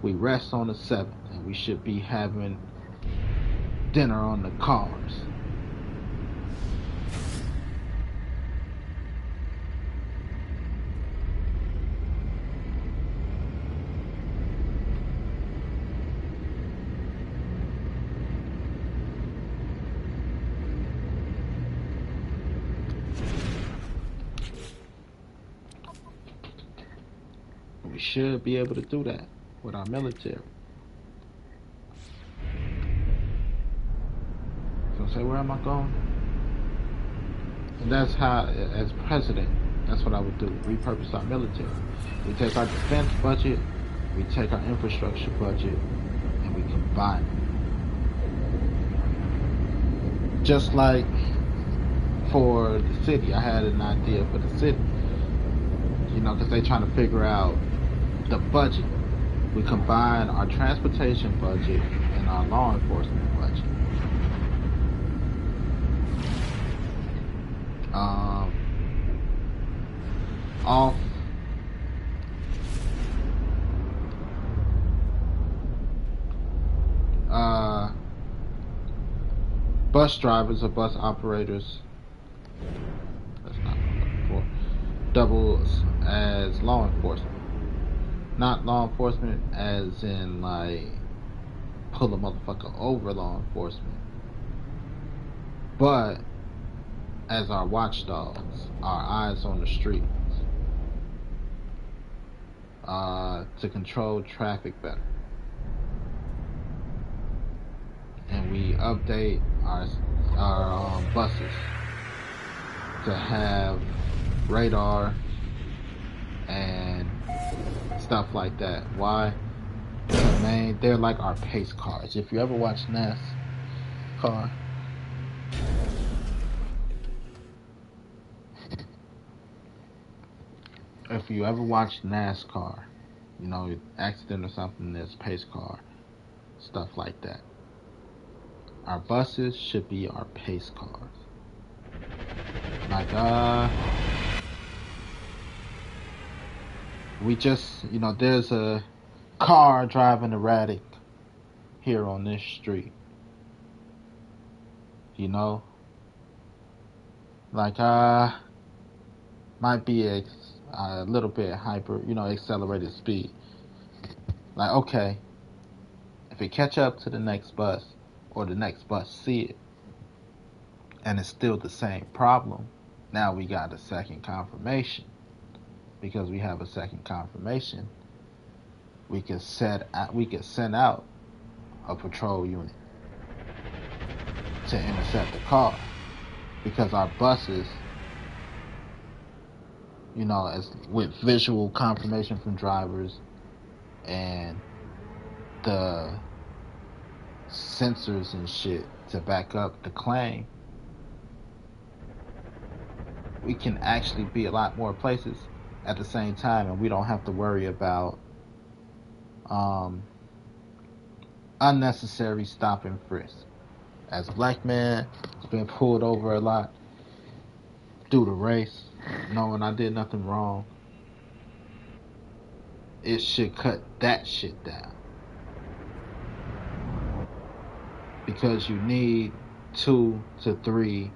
We rest on the 7th, and we should be having dinner on the cars. We should be able to do that with our military. So say, where am I going? And that's how, as president, that's what I would do. Repurpose our military. We take our defense budget, we take our infrastructure budget, and we combine it. Just like for the city, I had an idea for the city. Because they're trying to figure out the budget. We combine our transportation budget and our law enforcement budget. Off bus drivers or bus operators, that's not what I'm looking for, doubles as law enforcement. Not law enforcement as in like pull a motherfucker over law enforcement, but as our watchdogs, our eyes on the streets, to control traffic better. And we update our buses to have radar and stuff like that. Why? Because, they're like our pace cars. If you ever watch NASCAR, accident or something, there's pace car, stuff like that. Our buses should be our pace cars. Like, we just, there's a car driving erratic here on this street. Like, might be a little bit hyper, accelerated speed. Like, okay, if it catch up to the next bus, or the next bus see it, and it's still the same problem, now we got a second confirmation. Because we have a second confirmation, we can send out a patrol unit to intercept the car. Because our buses, as with visual confirmation from drivers and the sensors and shit to back up the claim, we can actually be a lot more places at the same time, and we don't have to worry about unnecessary stop and frisk. As a black man, it's been pulled over a lot through the race, knowing I did nothing wrong. It should cut that shit down. Because you need 2 to 3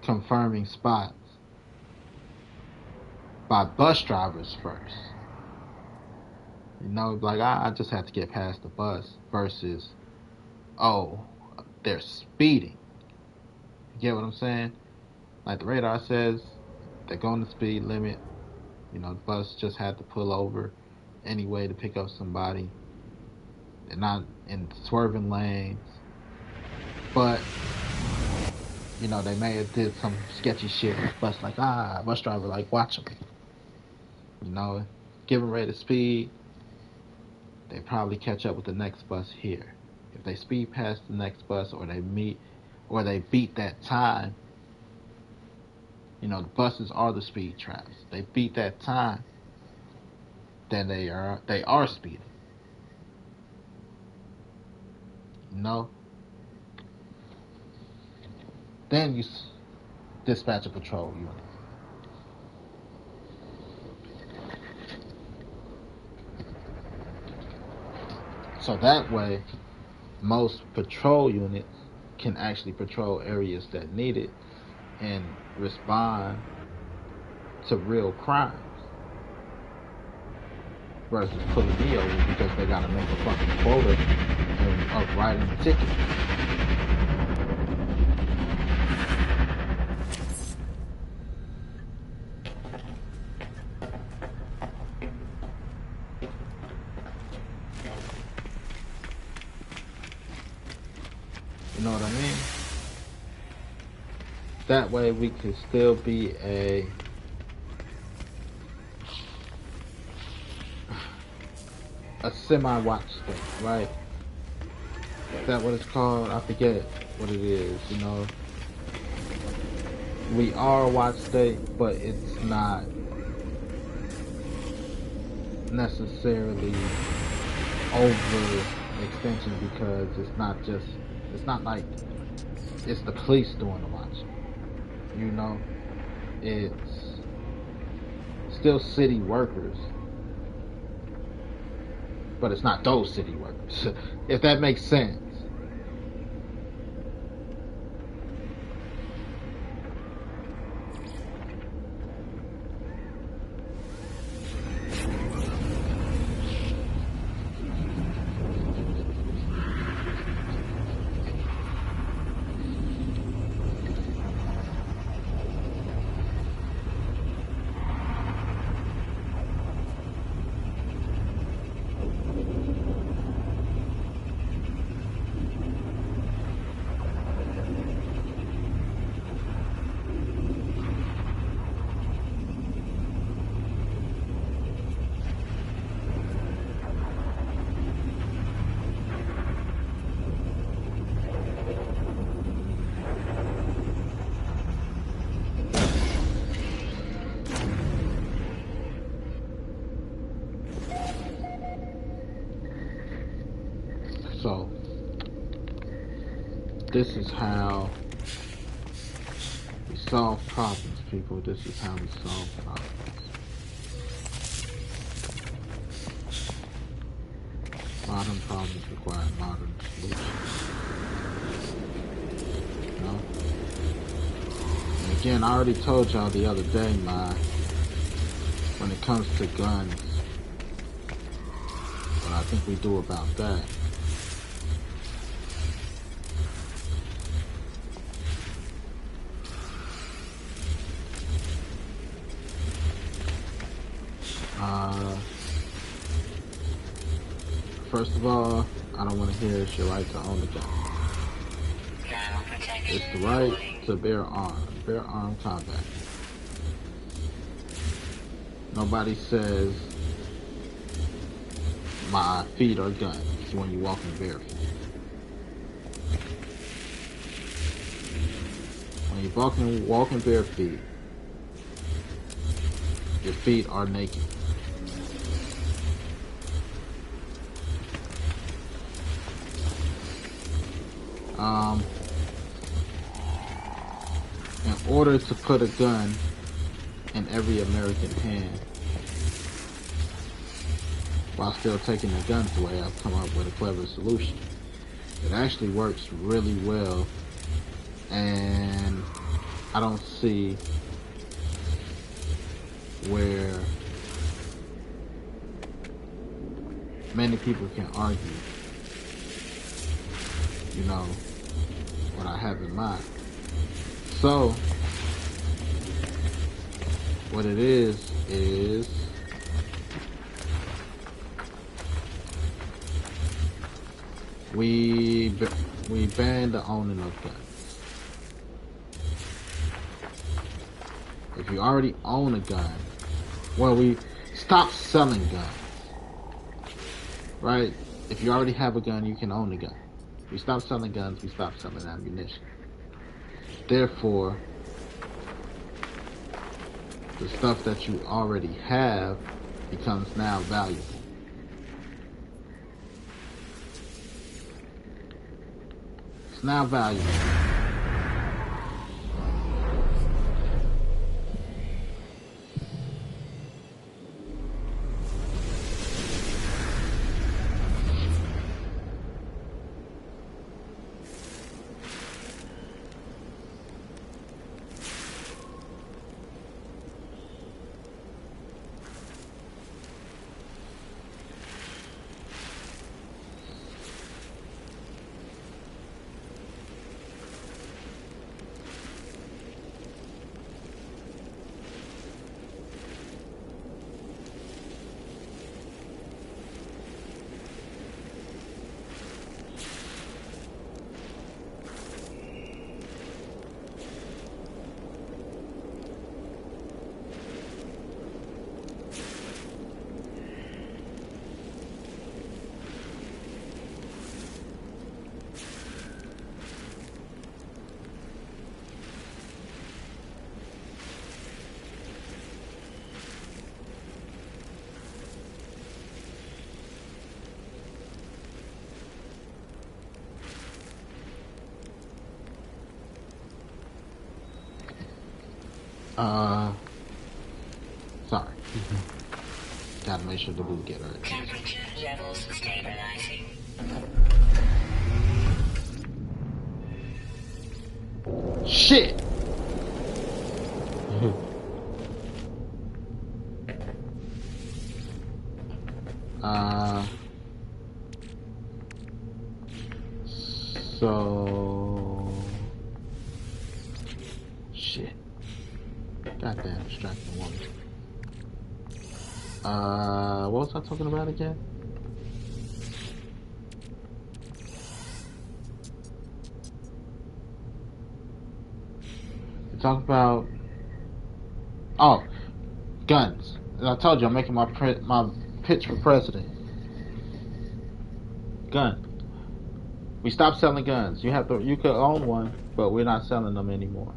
confirming spots by bus drivers first. Like, I just have to get past the bus versus, oh, they're speeding. You get what I'm saying? Like the radar says, they're going the speed limit. You know, the bus just had to pull over anyway to pick up somebody. They're not in swerving lanes, but you know they may have did some sketchy shit. Bus like bus driver like watch them. You know, given rate of speed, they probably catch up with the next bus here. If they speed past the next bus, or they beat that time, you know, the buses are the speed traps. They beat that time, then they are speeding. You know, then you dispatch a patrol unit. So that way, most patrol units can actually patrol areas that need it and respond to real crimes versus pulling me over because they gotta make a fucking quota of writing a ticket. You know what I mean? That way we could still be a semi-watch state, right? Is that what it's called? I forget what it is, you know. We are a watch state, but it's not necessarily over extension because it's not like it's the police doing the watching. You know, it's still city workers, but it's not those city workers. If that makes sense. So, this is how we solve problems, people. This is how we solve problems. Modern problems require modern solutions. You know? And again, I already told y'all the other day, when it comes to guns, what I think we do about that. First of all, I don't want to hear it's your right to own a gun. It's the right to bear armed combat. Nobody says my feet are guns when you're walking barefoot. When you're walking bare feet, your feet are naked. In order to put a gun in every American hand while still taking the guns away, I've come up with a clever solution. It actually works really well, and I don't see where many people can argue, you know, what I have in mind. So, what it is we ban the owning of guns. If you already own a gun, well, we stop selling guns, right? If you already have a gun, you can own a gun. We stop selling guns, we stop selling ammunition. Therefore, the stuff that you already have becomes now valuable. It's now valuable. Sorry. Gotta make sure the boot get right. Temperature levels stabilizing. Shit! So... Shit. Goddamn distracting woman. What was I talking about again? We talked about... Oh, guns. As I told you, I'm making my pitch for president. Gun. We stopped selling guns. You could own one, but we're not selling them anymore.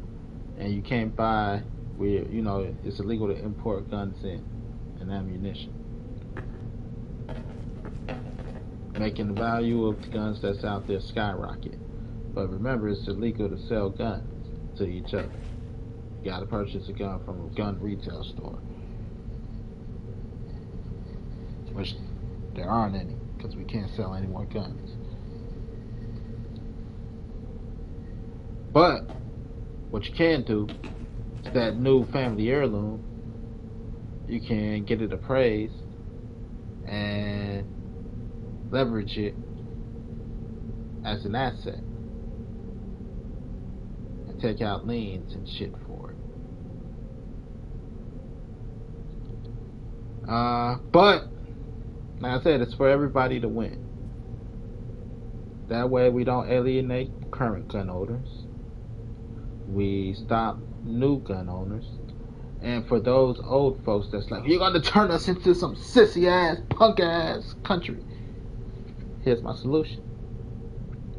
And you can't buy. It's illegal to import guns in and ammunition, making the value of the guns that's out there skyrocket. But remember, it's illegal to sell guns to each other. You got to purchase a gun from a gun retail store, which there aren't any because we can't sell any more guns. But what you can do is that new family heirloom, you can get it appraised and leverage it as an asset and take out liens and shit for it. But like I said, it's for everybody to win. That way we don't alienate current gun owners. We stop new gun owners. And for those old folks that's like, you're gonna turn us into some sissy ass, punk ass country, here's my solution.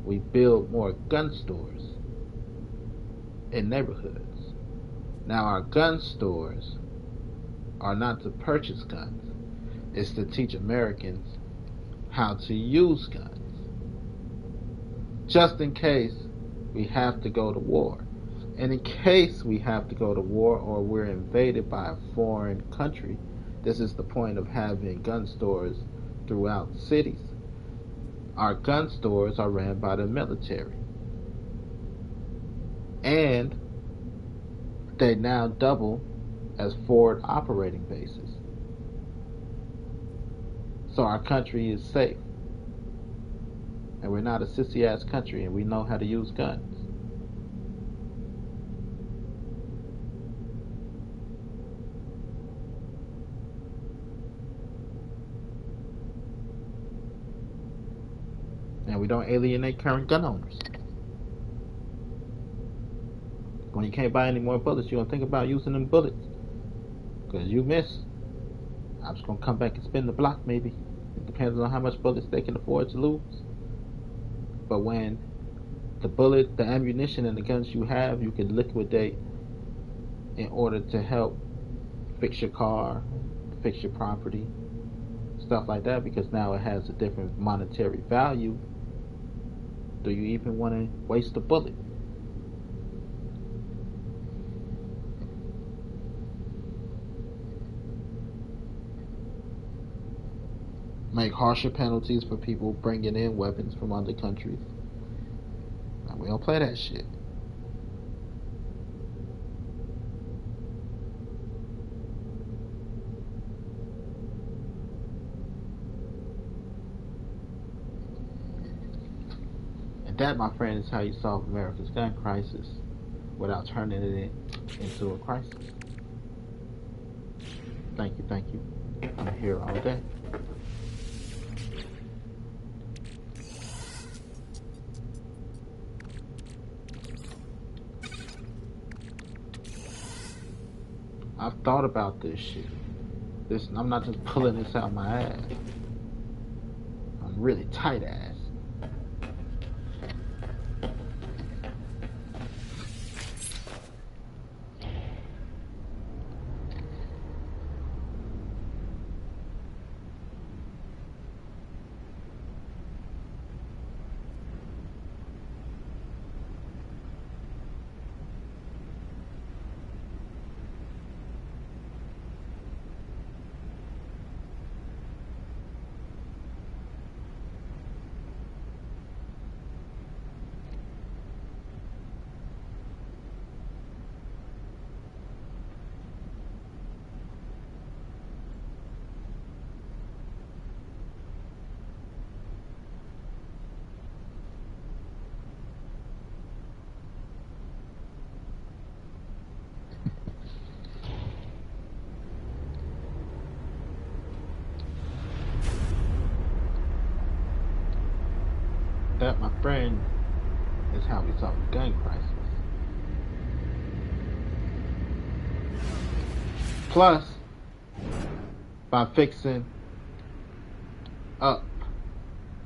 We build more gun stores in neighborhoods. Now our gun stores are not to purchase guns. It's to teach Americans how to use guns. Just in case we have to go to war. And in case we have to go to war or we're invaded by a foreign country, this is the point of having gun stores throughout cities. Our gun stores are ran by the military. And they now double as forward operating bases. So our country is safe. And we're not a sissy ass country and we know how to use guns. And we don't alienate current gun owners. When you can't buy any more bullets, you're gonna think about using them bullets. Because you miss, I'm just gonna come back and spin the block maybe. It depends on how much bullets they can afford to lose. But when the bullet, the ammunition, and the guns you have, you can liquidate in order to help fix your car, fix your property, stuff like that, because now it has a different monetary value. Do you even want to waste a bullet? Make harsher penalties for people bringing in weapons from other countries. Now, we don't play that shit. And that, my friend, is how you solve America's gun crisis without turning it into a crisis. Thank you, thank you. I'm here all day. I've thought about this shit. I'm not just pulling this out my ass. I'm really tight ass. That, my friend, is how we solve the gun crisis. Plus, by fixing up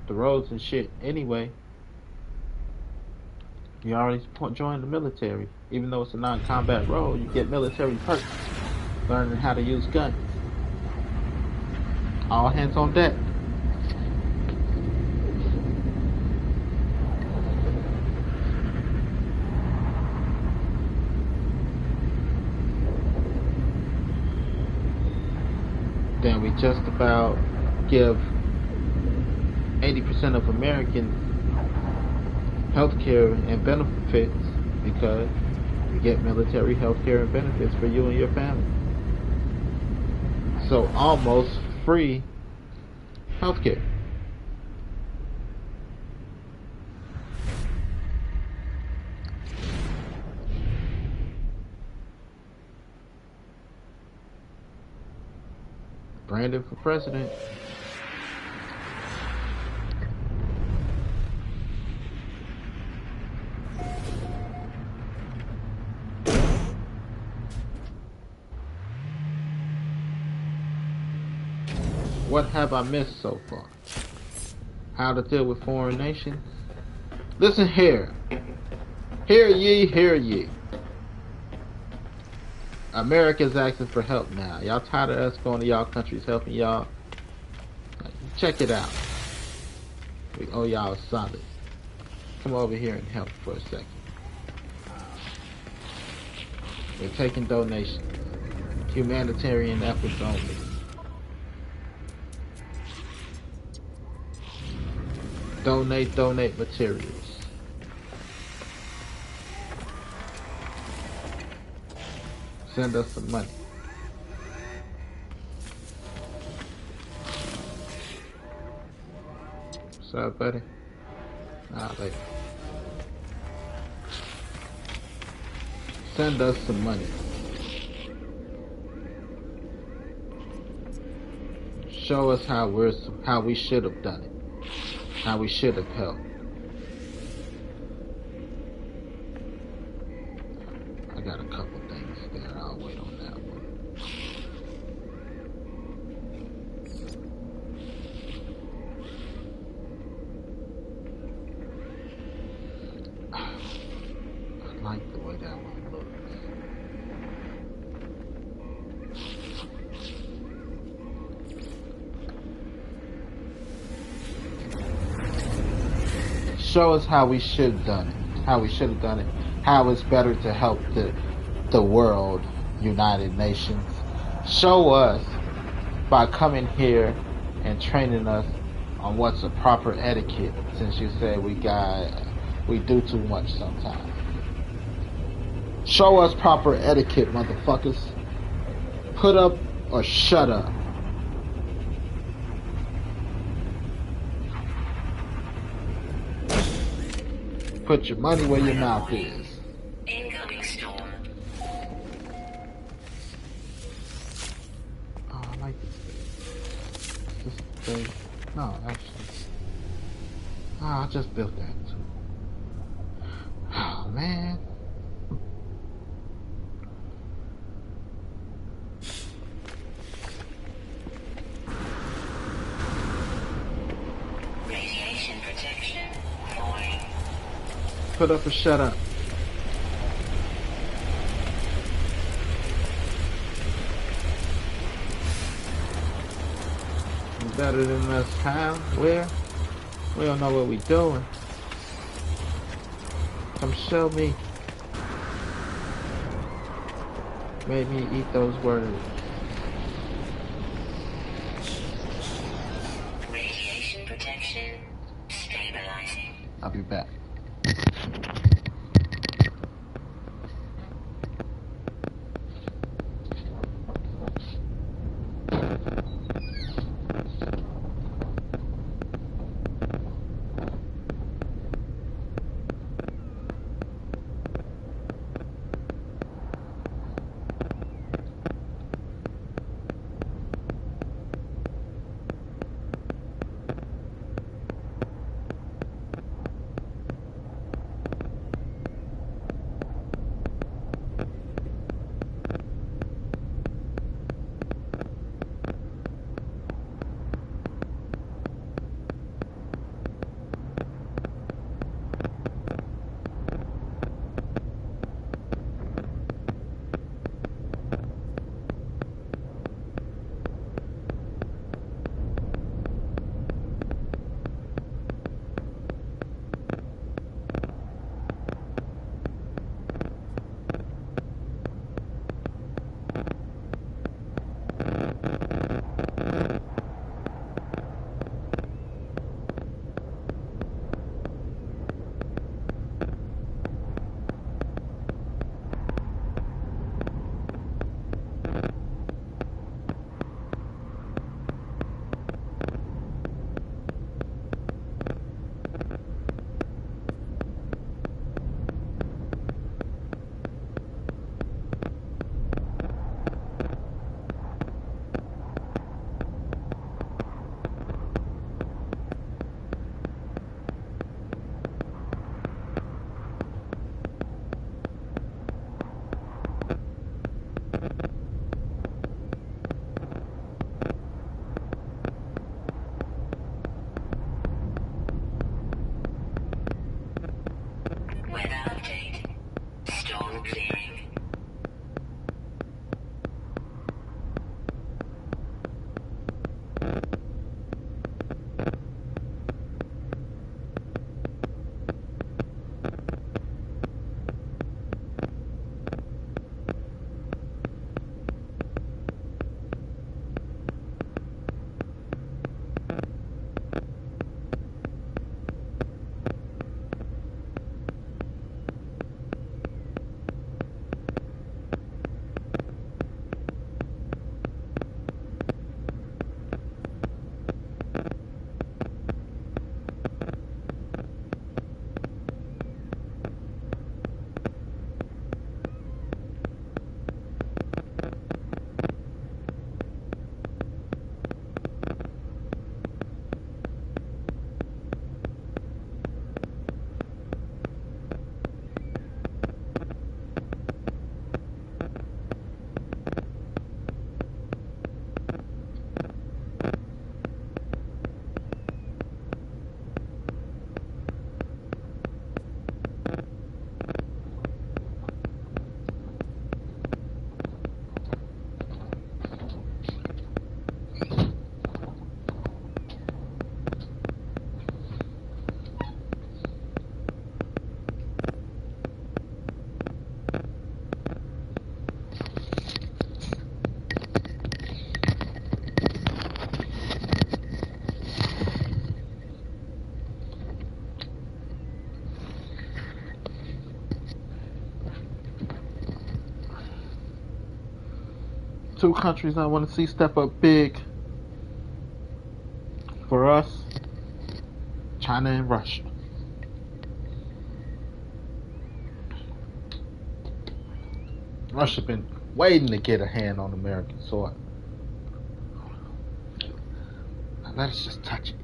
the roads and shit anyway, you already joined the military. Even though it's a non-combat role, you get military perks, learning how to use guns. All hands on deck. Then we just about give 80% of Americans health care and benefits because you get military health care and benefits for you and your family. So almost free health care. Brandon for president. What have I missed so far? How to deal with foreign nations? Listen here. Hear ye, hear ye. America's asking for help now. Y'all tired of us going to y'all countries helping y'all? Check it out. We owe y'all solid. Come over here and help for a second. We're taking donations. Humanitarian efforts only. Donate materials. Send us some money. What's up, buddy? Later. Send us some money. Show us how we should have done it. how we should have helped. I got a couple things there. I'll wait on that one. I like the way that one looks. Show us how we should have done it. How we should have done it. How it's better to help the world, United Nations. Show us by coming here and training us on what's a proper etiquette, since you said we do too much sometimes. Show us proper etiquette, motherfuckers. Put up or shut up. Put your money where your mouth is. Incoming storm. Oh, I like this thing. This thing. No, actually. I just built that too. Oh, man. Radiation protection falling. Put up or shut up. You better than us, how? Where? We don't know what we doing. Come show me. Made me eat those words. Radiation protection stabilizing. I'll be back. two countries I want to see step up big for us: China and Russia. Russia been waiting to get a hand on American soil. Now let us just touch it.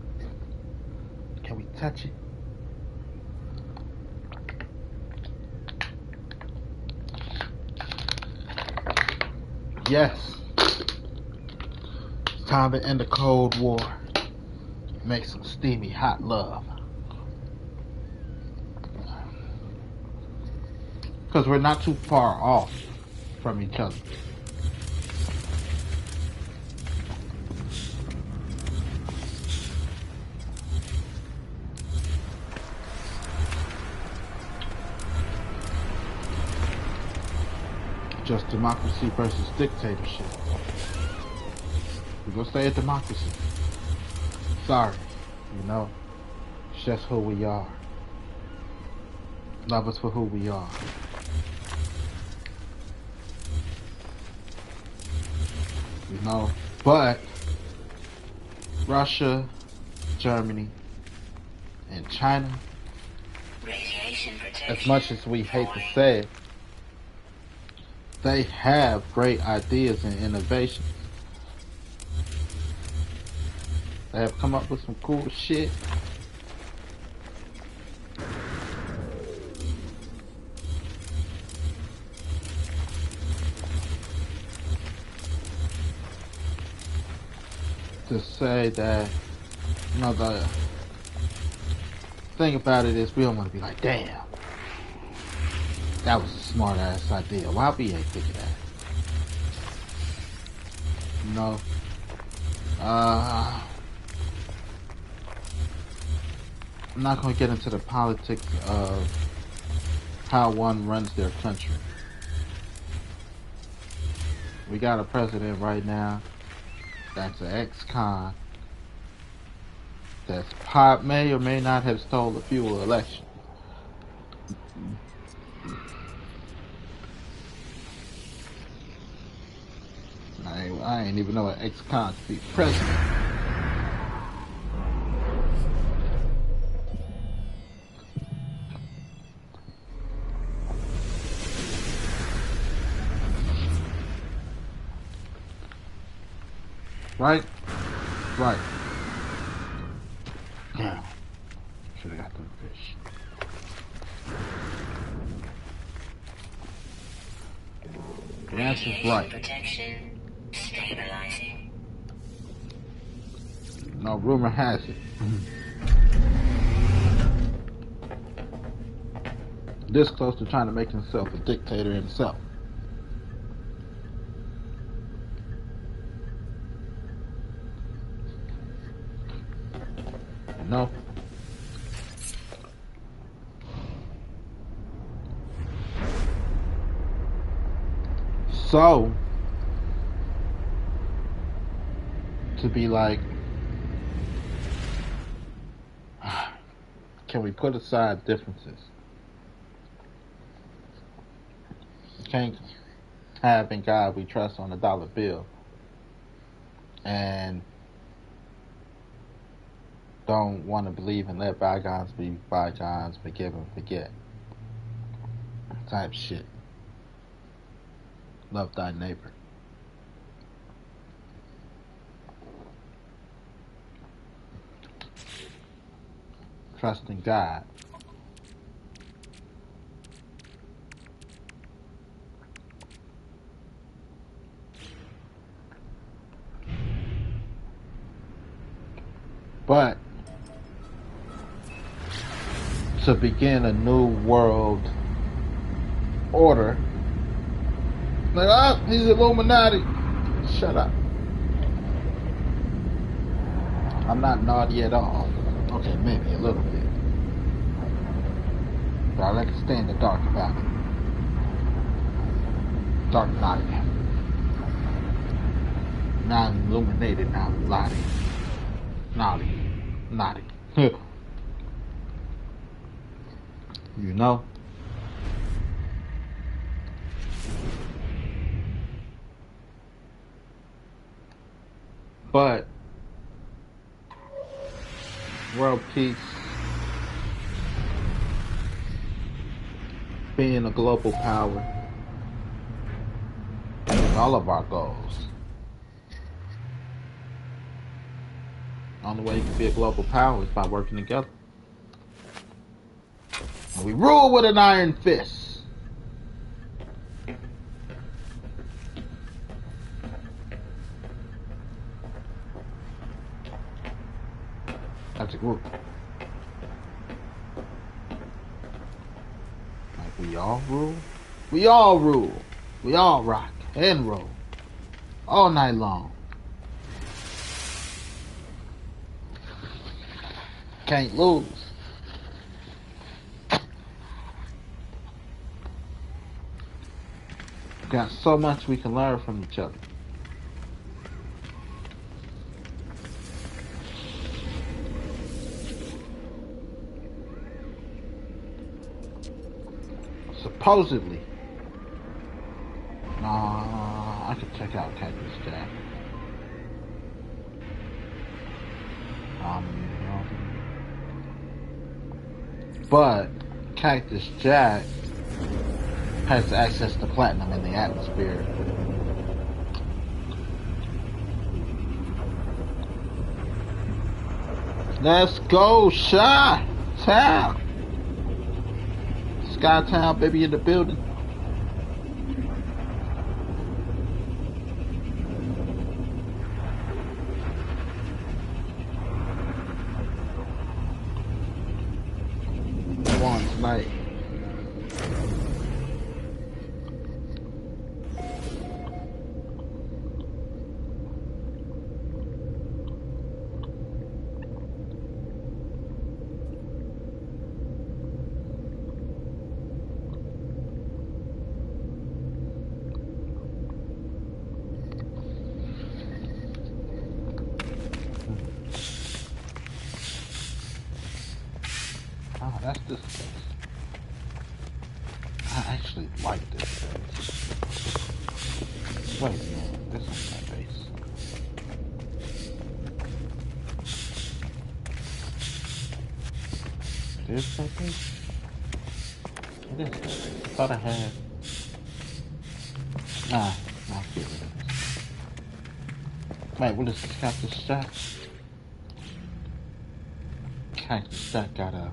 Can we touch it? Yes. It's time to end the Cold War. Make some steamy hot love. Because we're not too far off from each other. Just democracy versus dictatorship. We're gonna stay a democracy. Sorry, it's just who we are. Love us for who we are. But Russia, Germany, and China, as much as we hate to say it, they have great ideas and innovations. They have come up with some cool shit. To say that, the thing about it is we don't want to be like, damn, that was a smart ass idea. Why we ain't think of that? I'm not going to get into the politics of how one runs their country. We got a president right now that's an ex-con that may or may not have stole a few elections. I ain't even know an ex-con to be president. Right? Yeah. Should have got them fish. The answer's right. Protection stabilizing. No, rumor has it. This close to trying to make himself a dictator himself. No. So, to be like, can we put aside differences? Can't have in God we trust on a dollar bill and don't want to believe and let bygones be bygones, forgive and forget type shit. Love thy neighbor. Trust in God. But to begin a new world order, like, he's Illuminati. Shut up. I'm not naughty at all. Okay, maybe a little bit. But I like to stay in the dark about it. Dark naughty. Non-illuminated, non-naughty. Naughty. You know? But world peace being a global power is all of our goals. The only way you can be a global power is by working together. And we rule with an iron fist. As a group. Like we all rule. We all rule. We all rock and roll. All night long. Can't lose. Got so much we can learn from each other. Supposedly. I could check out Cactus Jack. But Cactus Jack has access to platinum in the atmosphere. Let's go, Shy Town. Skytown, baby, in the building. One tonight. That's this place. I actually like this place. Wait a minute, this is my base. This my base? It is my base. I thought I had... Nah, I'll get rid of this. Wait, what is this? Cactus Jack? Cactus Jack got a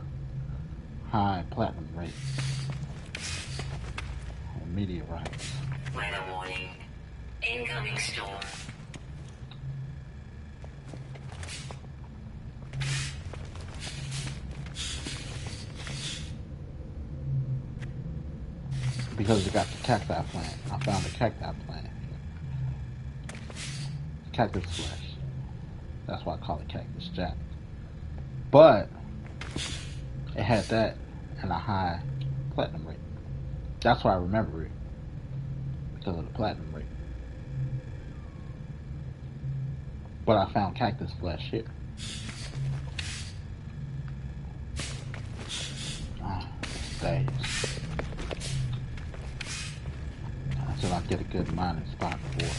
high platinum rate. And meteorites. Weather warning. Incoming storm. Because it got the cacti plant. I found the cacti plant. Cactus flesh. That's why I call it Cactus Jack. But it had that and a high platinum rate. That's why I remember it. Because of the platinum rate. But I found cactus flesh here. Days. Until I get a good mining spot for it.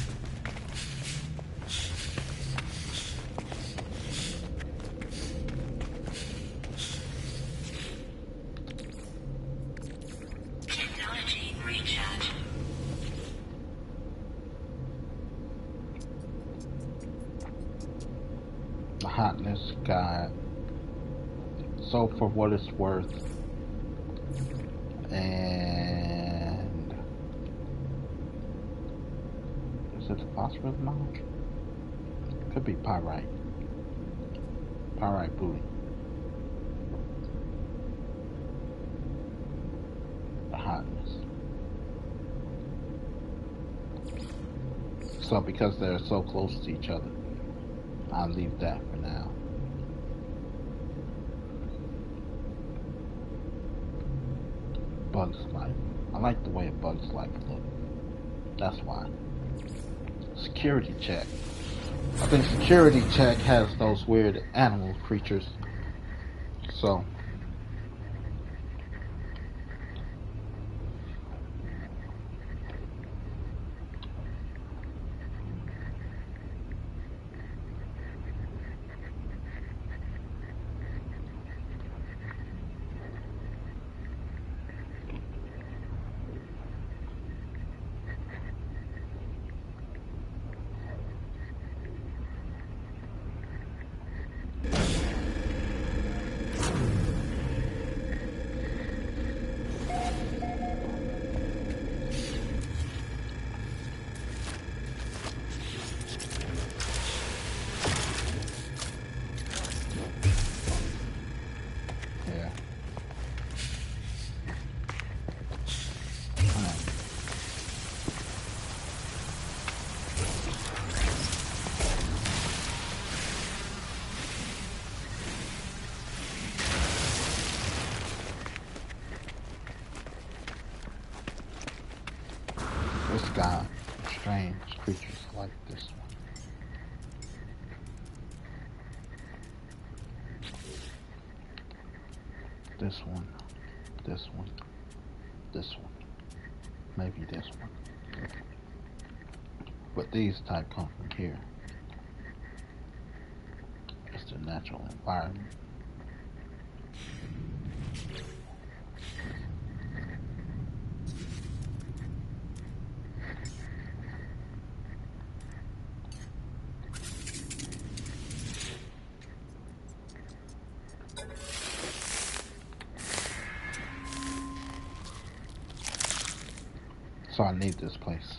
Technology recharge. The hotness guide. So for what it's worth. And is it the phosphorus mine? Could be pyrite. Pyrite booty. The hotness. So because they're so close to each other, I'll leave that for now. Bug's Life. I like the way a Bug's Life looks. That's why. Security check. I think Security check has those weird animal creatures. So. Yeah. Alright. This guy, strange creatures like this one. This one, this one, this one, maybe this one. But these type come from here. It's the natural environment. So I need this place.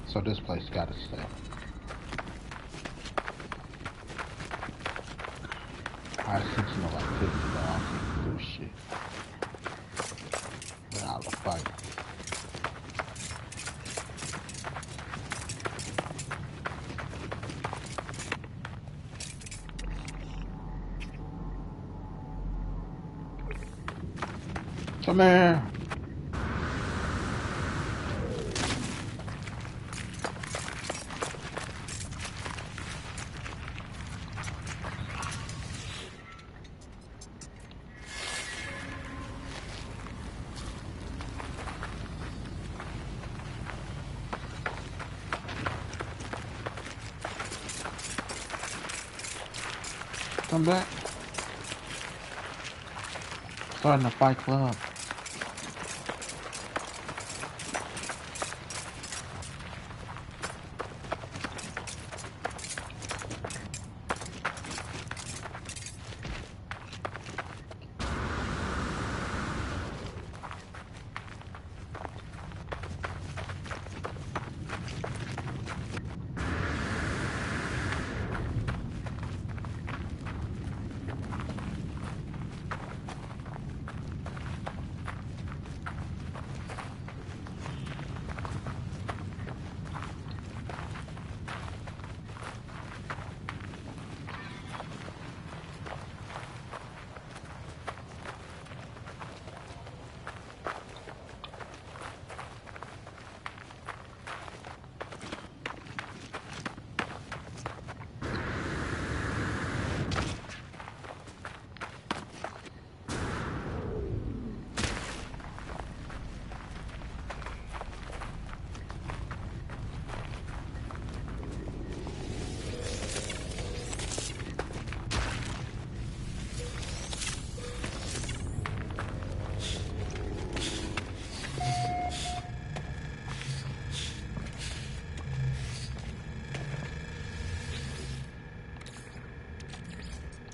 So this place gotta stay. I think you know like 50, but I don't think do shit without a fight. Come here. Come back. Starting a fight club.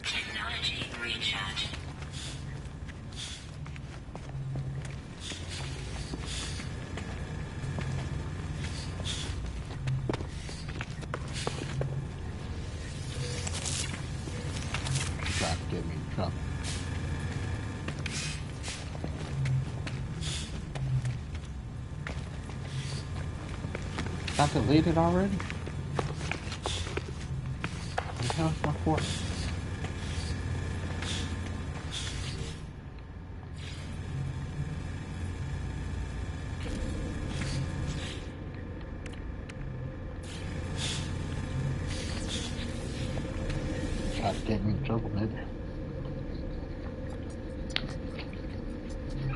Technology recharging. Trying to get me in trouble. Got deleted already? What the hell's my fort? Try to get me in trouble, maybe.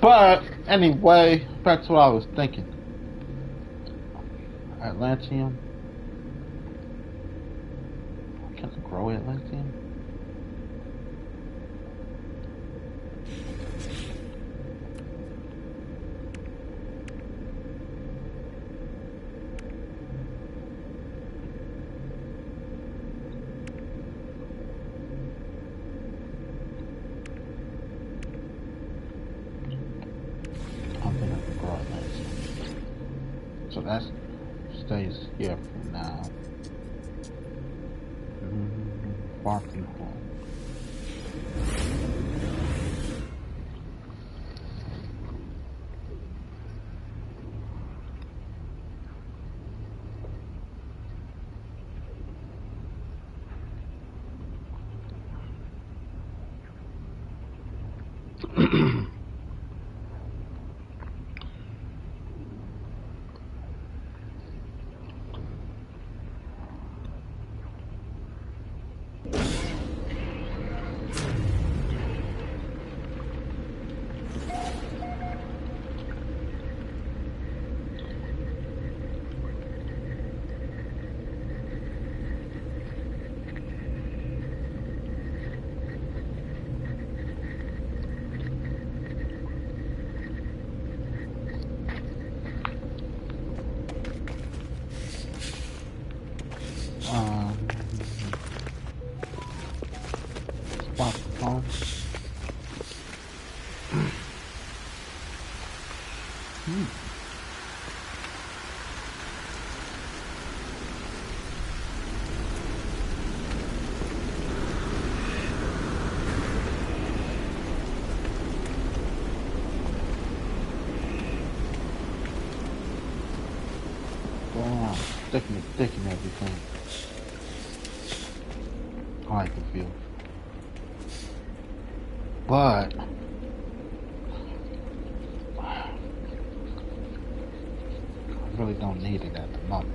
But anyway, back to what I was thinking. Atlantium. Can I grow Atlantium? I don't think I can grow Atlantium. So that stays here for now. Far from home. Spot phone. Damn, sticking everything. I like the feel. But I really don't need it at the moment.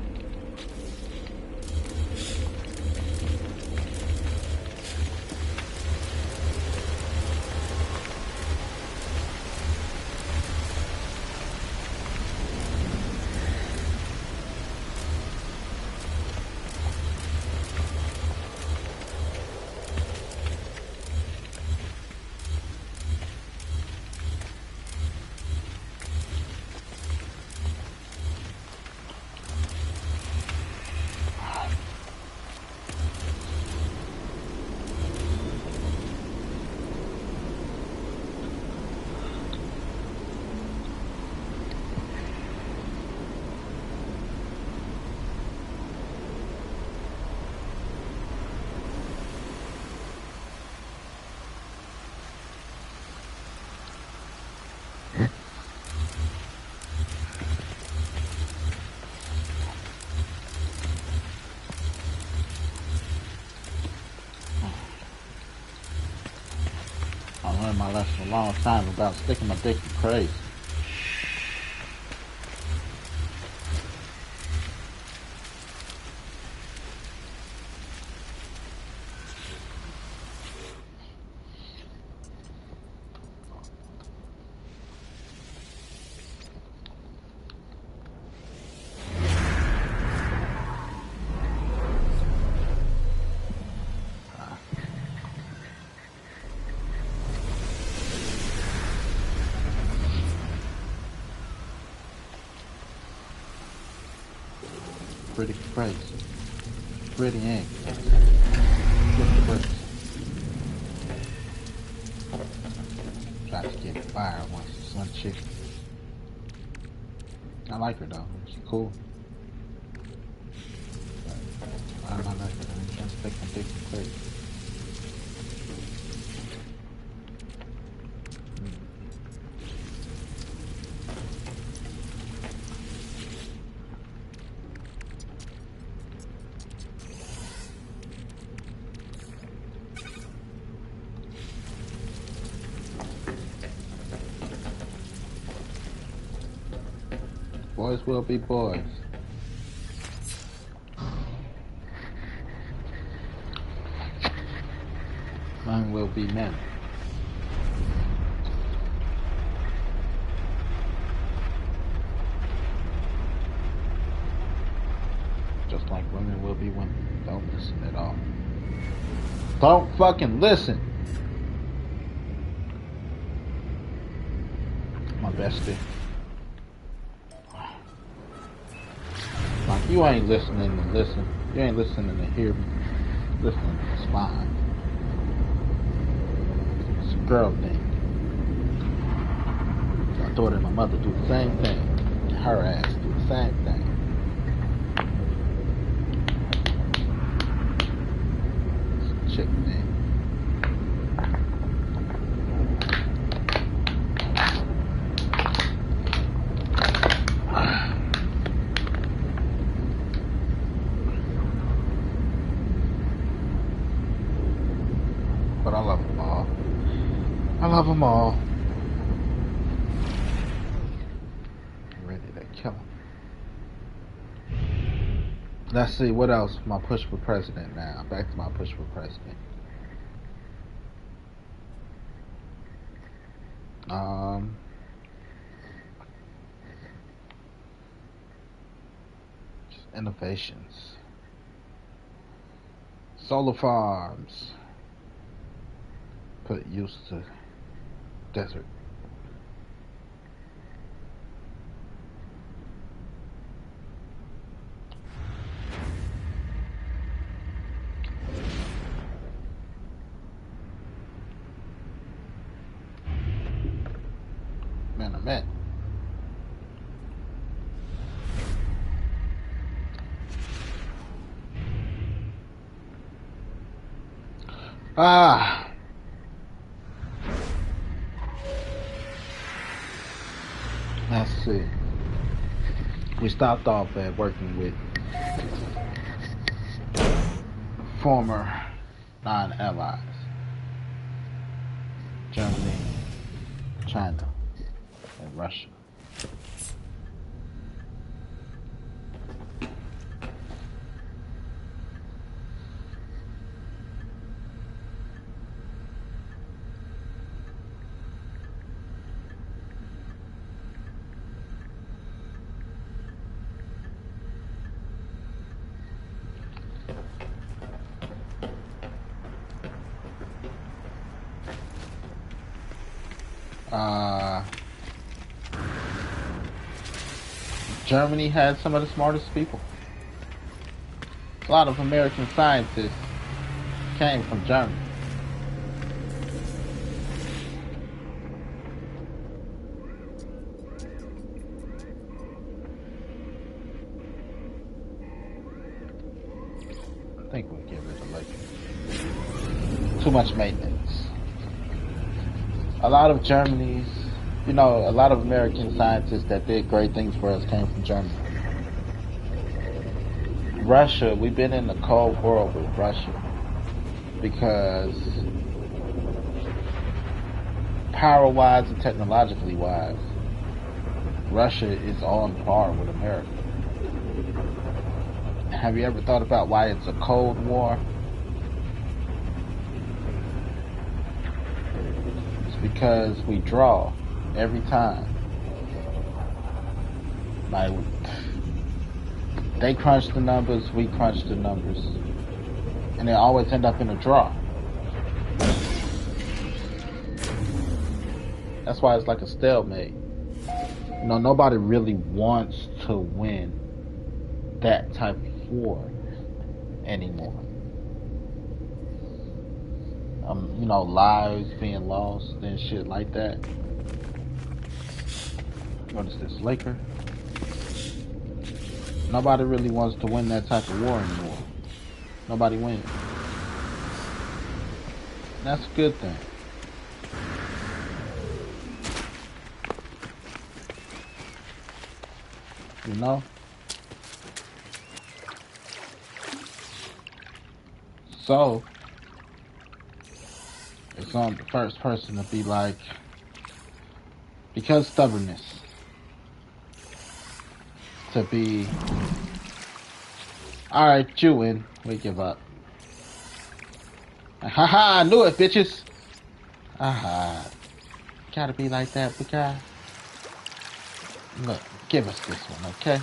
I learned my lesson a long time about sticking my dick in crazy. Pretty crazy. Pretty ain't crazy. Just crazy. Try to get fired once this one chick. I like her though. She's cool. But I like her. I'm trying to take my dick and crazy. Boys will be boys. Men will be men. Women will be women. Don't listen at all. Don't fucking listen. My bestie. Like, you ain't listening to listen. You ain't listening to hear me. Listening to spine. It's a girl thing. My daughter and my mother do the same thing. Her ass do the same thing. It's a chick thing. But I love them all. I love them all. I'm ready to kill them. Let's see, what else? My push for president now. Back to my push for president. Just innovations. Solar farms. Put use to desert. Man, I met. Let's see. We stopped off at working with former non-allies. Germany, China, and Russia. Germany had some of the smartest people. A lot of American scientists came from Germany. I think we'll get rid of like too much maintenance. A lot of Germany's, a lot of American scientists that did great things for us came from Germany. Russia, we've been in the Cold War with Russia because power-wise and technologically wise, Russia is on par with America. Have you ever thought about why it's a Cold War? It's because we draw every time. Like, they crunch the numbers, we crunch the numbers, and they always end up in a draw. That's why it's like a stalemate. Nobody really wants to win that type of war anymore. Lives being lost and shit like that. What is this, Laker? Nobody really wants to win that type of war anymore. Nobody wins. That's a good thing. So, it's on the first person to be like, because stubbornness, to be, alright, you win, we give up. Haha, I knew it, bitches. Aha. Gotta be like that, big guy. Look, give us this one, okay?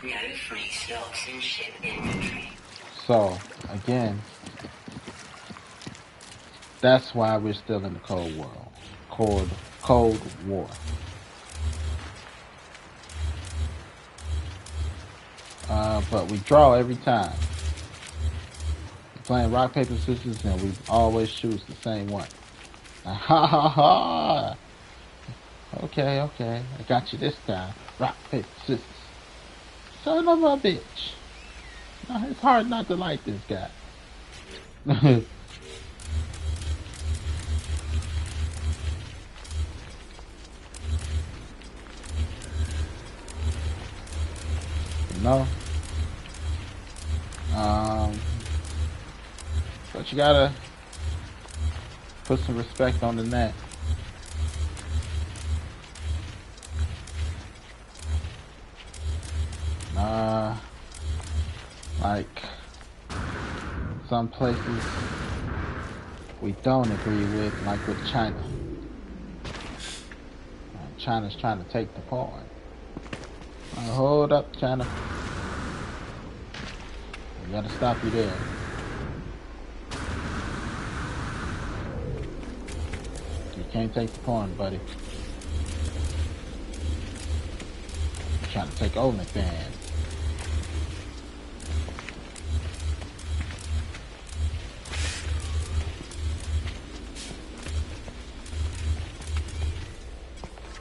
No free slots in ship inventory. So, again, that's why we're still in the Cold War. Cold War. But we draw every time. We're playing rock, paper, scissors, and we always choose the same one. Ha ha ha! Okay, I got you this time. Rock, paper, scissors. Son of a bitch. No, it's hard not to like this guy. No. But you gotta put some respect on the net. Like some places we don't agree with, like with China. China's trying to take the point. Hold up, China. We gotta stop you there. You can't take the pawn, buddy. You're trying to take OnlyFans.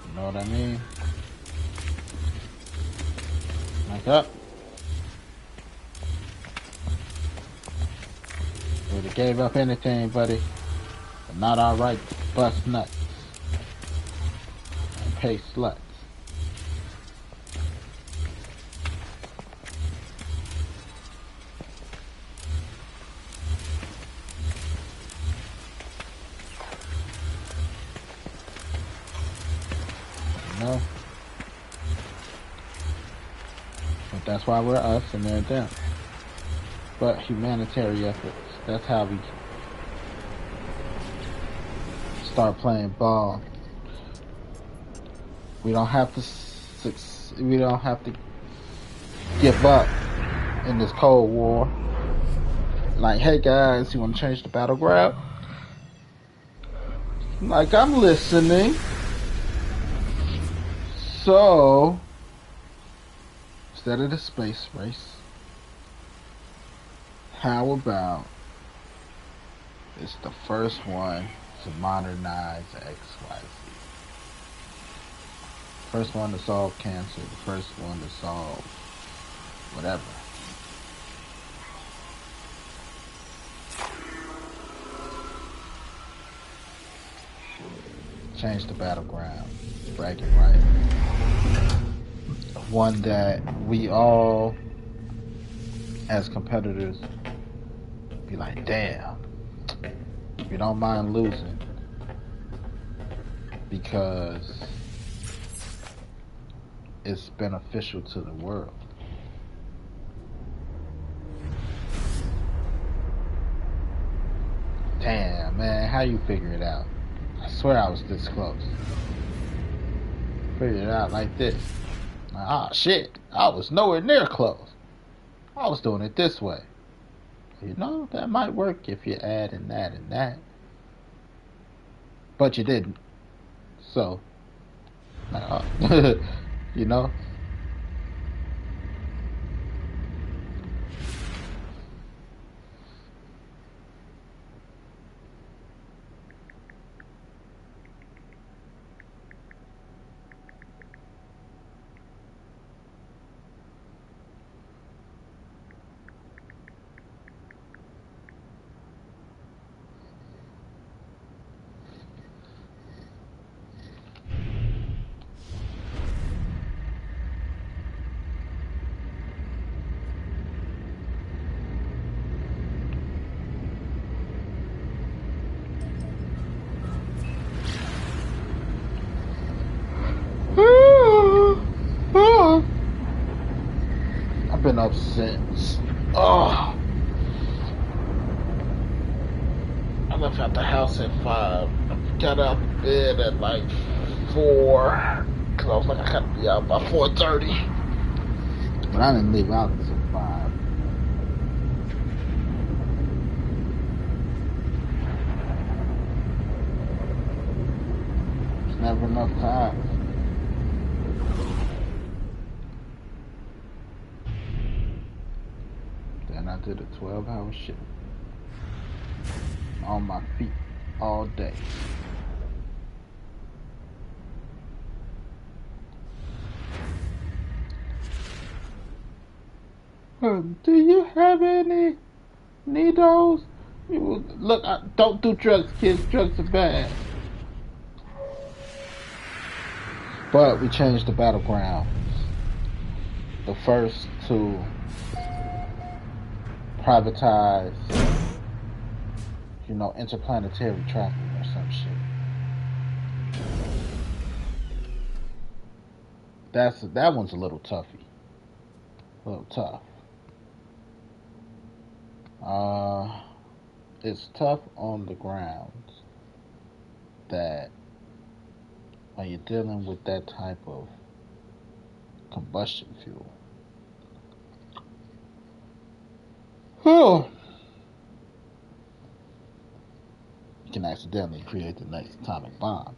You know what I mean? Back up. Would have gave up anything, buddy. But not alright. Bust nuts. And pay sluts. You know? But that's why we're us and they're them. But humanitarian efforts, that's how we start playing ball. We don't have to give up in this Cold War. Like, hey guys, you want to change the battleground? Like, I'm listening. So, instead of the space race, how about it's the first one to modernize XYZ? First one to solve cancer, the first one to solve whatever. Change the battleground, bragging right. One that we all, as competitors, be like, damn, you don't mind losing because it's beneficial to the world. Damn, man, how you figure it out? I swear I was this close. Figured it out like this. Ah, shit, I was nowhere near close. I was doing it this way. You know, that might work if you add and that and that. But you didn't. So, you know? I've been up since. Oh, I left out the house at 5. Got out of bed at like 4. Cause I was like, I gotta be out by 4:30. But I didn't leave out until 5. There's never enough time. Then I did a 12-hour shift. On my feet all day. Do you have any needles? Look, don't do drugs, kids. Drugs are bad. But we changed the battlegrounds. The first to privatize, interplanetary travel or some shit. That one's a little toughy. A little tough. It's tough on the grounds that when you're dealing with that type of combustion fuel, you can accidentally create the next atomic bomb.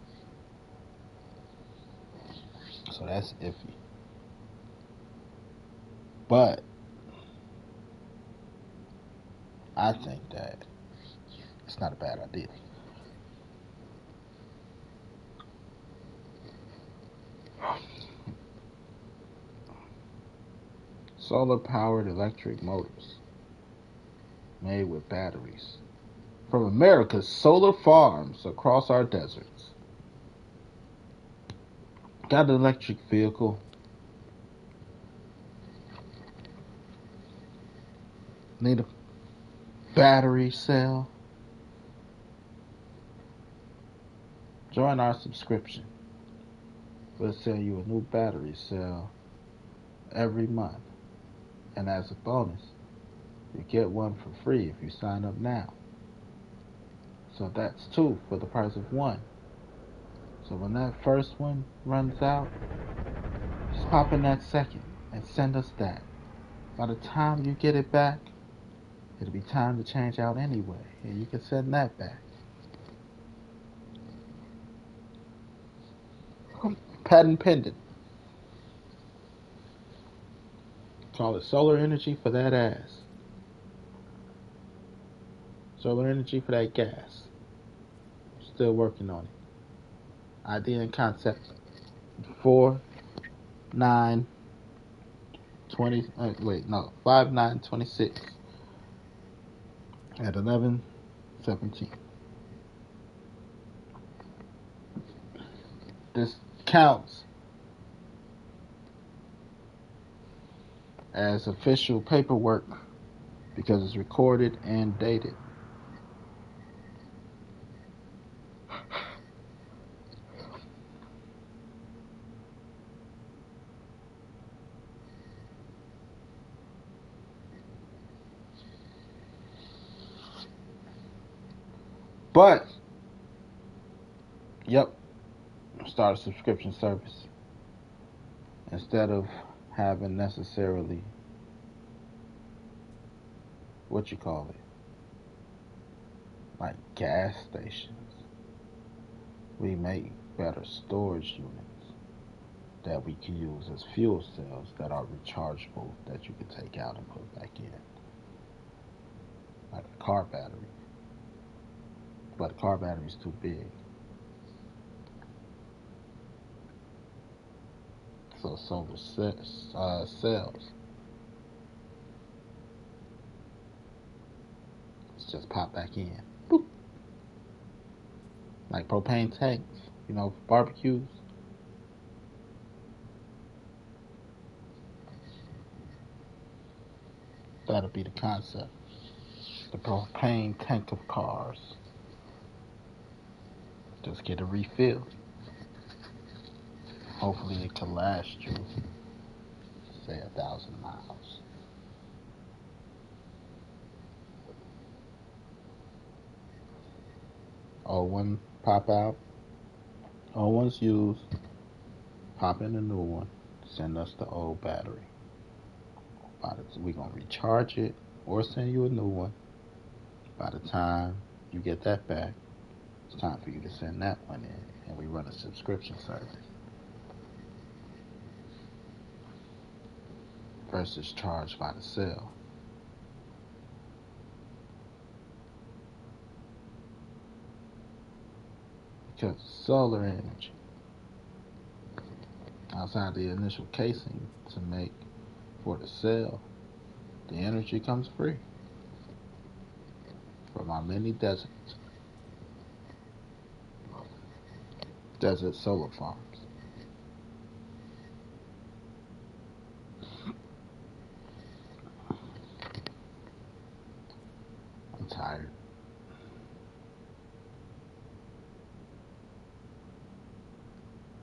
So that's iffy. But I think that it's not a bad idea. Solar-powered electric motors made with batteries from America's solar farms across our deserts. Got an electric vehicle. Need a battery cell. Join our subscription. We'll sell you a new battery cell every month. And as a bonus, you get one for free if you sign up now. So that's 2 for the price of 1. So when that first one runs out, just pop in that second and send us that. By the time you get it back, it'll be time to change out anyway, and you can send that back. Patent pending. Call it solar energy for that ass. Solar energy for that gas. Still working on it. Idea and concept. 5926 at 11:17. This counts as official paperwork because it's recorded and dated. But, yep, start a subscription service. Instead of having necessarily, like gas stations, we make better storage units that we can use as fuel cells that are rechargeable, that you can take out and put back in. Like a car battery. But a car battery is too big. So solar cells. Let's just pop back in. Boop. Like propane tanks, for barbecues. That'll be the concept. The propane tank of cars. Just get a refill. Hopefully it can last you, say, 1,000 miles. Old one pop out. Old one's used. Pop in a new one. Send us the old battery. So we're going to recharge it or send you a new one. By the time you get that back, it's time for you to send that one in. And we run a subscription service. Versus charged by the cell. Because solar energy, outside the initial casing to make for the cell, the energy comes free from our many deserts. Desert solar farms. I'm tired.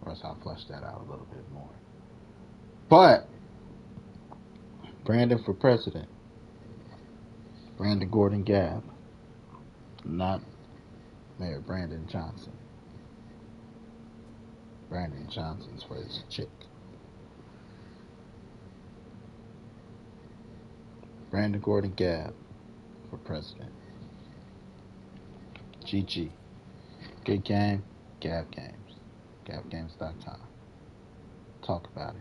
Or else I'll flush that out a little bit more. But Brandon for president. Brandon Gordon Gab. Not Mayor Brandon Johnson. Brandon Johnson's for his chick. Brandon Gordon Gab for president. GG. Good game. Gab Games. GabGames.com. Talk about it.